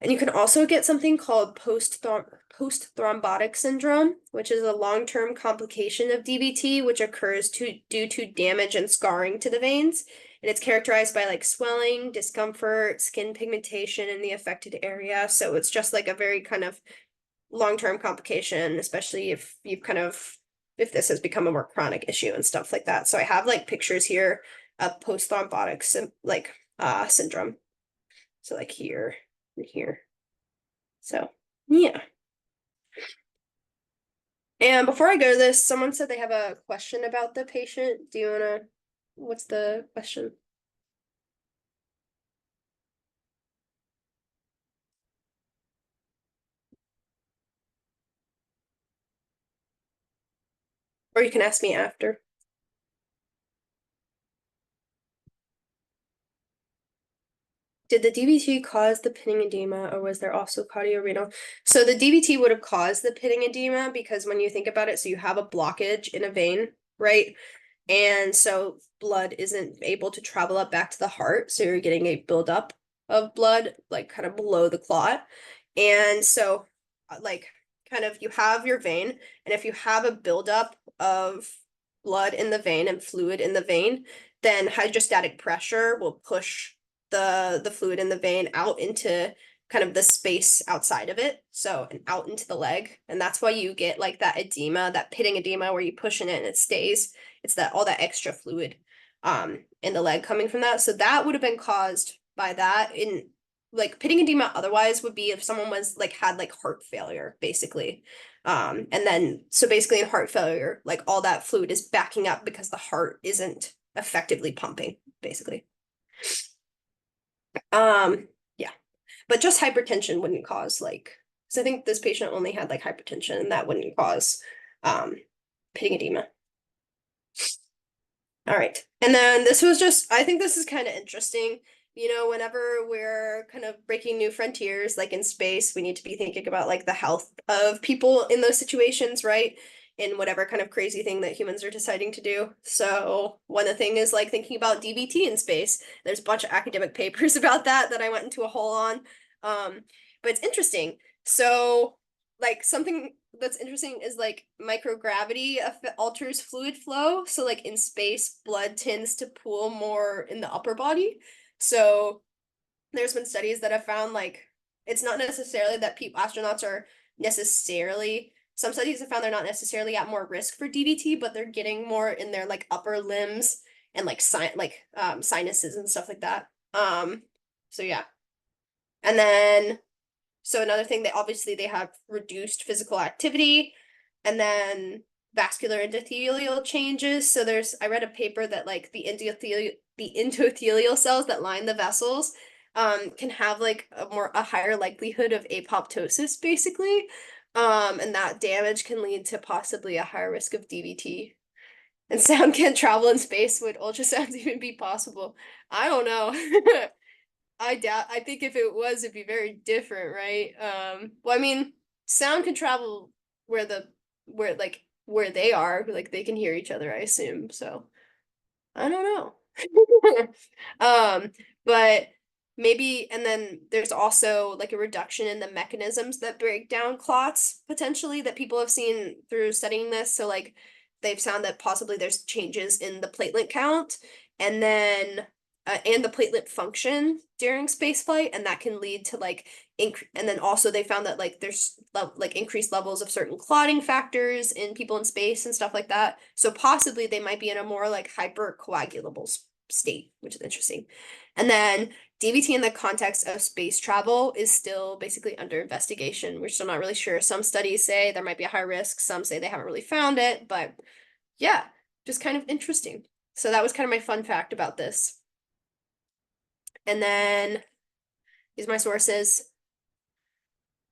And you can also get something called post-thrombotic syndrome, which is a long-term complication of DVT, which occurs due to damage and scarring to the veins. And it's characterized by like swelling, discomfort, skin pigmentation in the affected area. So it's just like a very kind of long-term complication, especially if if this has become a more chronic issue and stuff like that. So I have like pictures here of post-thrombotic syndrome. So like here and here. So yeah. And before I go to this, someone said they have a question about the patient. Do you wanna, what's the question? Or you can ask me after. Did the DVT cause the pitting edema, or was there also cardiorenal? So the DVT would have caused the pitting edema because when you think about it, so you have a blockage in a vein, right? And so blood isn't able to travel up back to the heart. So you're getting a buildup of blood, like kind of below the clot. And so, like, kind of you have your vein, and if you have a buildup of blood in the vein and fluid in the vein, then hydrostatic pressure will push the fluid in the vein out into kind of the space outside of it, so and out into the leg, and that's why you get like that edema, that pitting edema, where you push in it and it stays. It's that all that extra fluid in the leg coming from that. So that would have been caused by that. In like pitting edema otherwise would be if someone was like had like heart failure, basically. And then so basically in heart failure, like all that fluid is backing up because the heart isn't effectively pumping, basically. Yeah. But just hypertension wouldn't cause like, because I think this patient only had like hypertension, and that wouldn't cause pitting edema. All right. And then this was just, I think this is kind of interesting. You know, whenever we're kind of breaking new frontiers, like in space, we need to be thinking about like the health of people in those situations, right? In whatever kind of crazy thing that humans are deciding to do. So one of the things is like thinking about DVT in space. There's a bunch of academic papers about that I went into a hole on. But it's interesting. So like something that's interesting is like microgravity alters fluid flow. So like in space, blood tends to pool more in the upper body. So there's been studies that have found like it's not necessarily that astronauts are necessarily, some studies have found they're not necessarily at more risk for DVT, but they're getting more in their like upper limbs and like sinuses and stuff like that. So yeah. And then so another thing, they obviously they have reduced physical activity, and then vascular endothelial changes. So I read a paper that like the endothelial cells that line the vessels can have like a higher likelihood of apoptosis basically. And that damage can lead to possibly a higher risk of DVT. And sound can't travel in space. Would ultrasounds even be possible? I don't know. I doubt. I think if it was, it'd be very different, right? Well, I mean, sound can travel where where they are, like they can hear each other, I assume. So I don't know. But maybe, and then there's also like a reduction in the mechanisms that break down clots potentially that people have seen through studying this. So like they've found that possibly there's changes in the platelet count, and then and the platelet function during spaceflight, and that can lead to like and then also they found that like there's like increased levels of certain clotting factors in people in space and stuff like that. So possibly they might be in a more like hypercoagulable state, which is interesting. And then DVT in the context of space travel is still basically under investigation. We're still not really sure. Some studies say there might be a high risk, some say they haven't really found it, but yeah, just kind of interesting. So that was kind of my fun fact about this. And then these are my sources.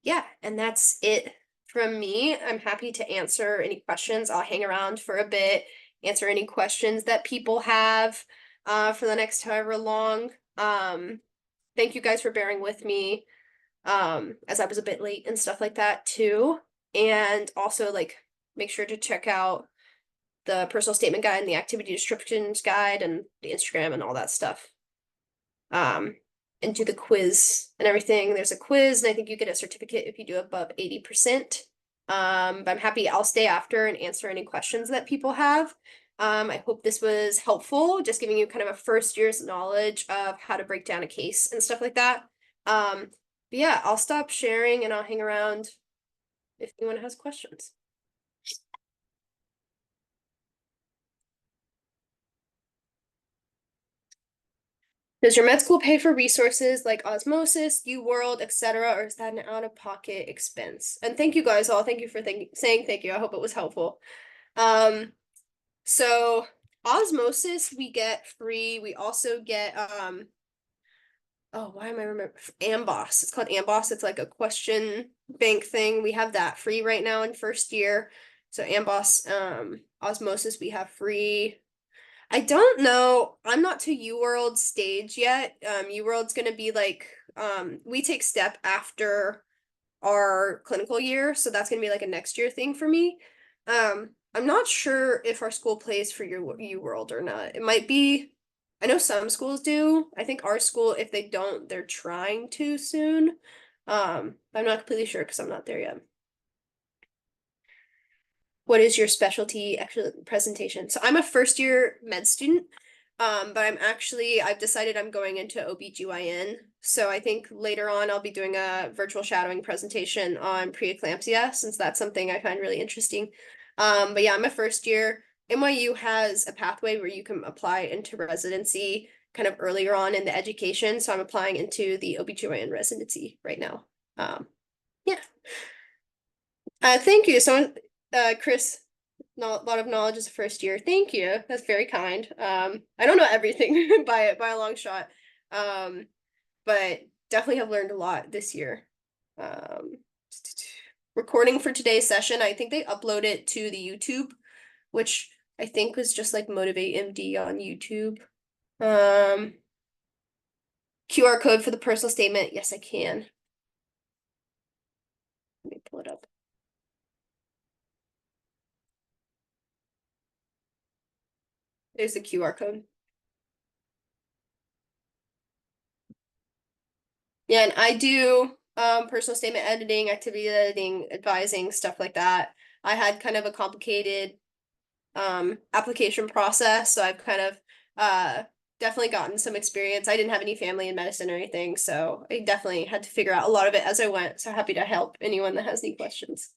Yeah, and that's it from me. I'm happy to answer any questions. I'll hang around for a bit, answer any questions that people have for the next however long. Thank you guys for bearing with me as I was a bit late and stuff like that too. And also like make sure to check out the personal statement guide and the activity descriptions guide and the Instagram and all that stuff. And do the quiz and everything. There's a quiz, and I think you get a certificate if you do above 80%. But I'm happy. I'll stay after and answer any questions that people have. I hope this was helpful, just giving you kind of a first year's knowledge of how to break down a case and stuff like that. But yeah, I'll stop sharing and I'll hang around if anyone has questions. Does your med school pay for resources like osmosis, UWorld, etc., or is that an out-of-pocket expense? And thank you guys all. Thank you for saying thank you. I hope it was helpful. So osmosis we get free. We also get oh, why am I remember Amboss? It's called Amboss. It's like a question bank thing. We have that free right now in first year. So Amboss, osmosis we have free. I don't know. I'm not to UWorld stage yet. UWorld's gonna be like we take step after our clinical year, so that's gonna be like a next year thing for me. I'm not sure if our school plays for your UWorld or not. It might be. I know some schools do. I think our school, if they don't, they're trying to soon. I'm not completely sure because I'm not there yet. What is your specialty actual presentation? So I'm a first year med student, but I've decided I'm going into OB/GYN. So I think later on I'll be doing a virtual shadowing presentation on preeclampsia, since that's something I find really interesting. But yeah, I'm a first year. NYU has a pathway where you can apply into residency kind of earlier on in the education. So I'm applying into the OB/GYN residency right now. Yeah. Thank you. Chris, a lot of knowledge as a first year. Thank you. That's very kind. I don't know everything by a long shot. But definitely have learned a lot this year. Recording for today's session, I think they upload it to the YouTube, which I think was just like Motivate MD on YouTube. QR code for the personal statement. Yes, I can. Let me pull it up. There's the QR code. Yeah, and I do personal statement editing, activity editing, advising, stuff like that. I had kind of a complicated application process, so I've kind of definitely gotten some experience. I didn't have any family in medicine or anything, so I definitely had to figure out a lot of it as I went. So happy to help anyone that has any questions.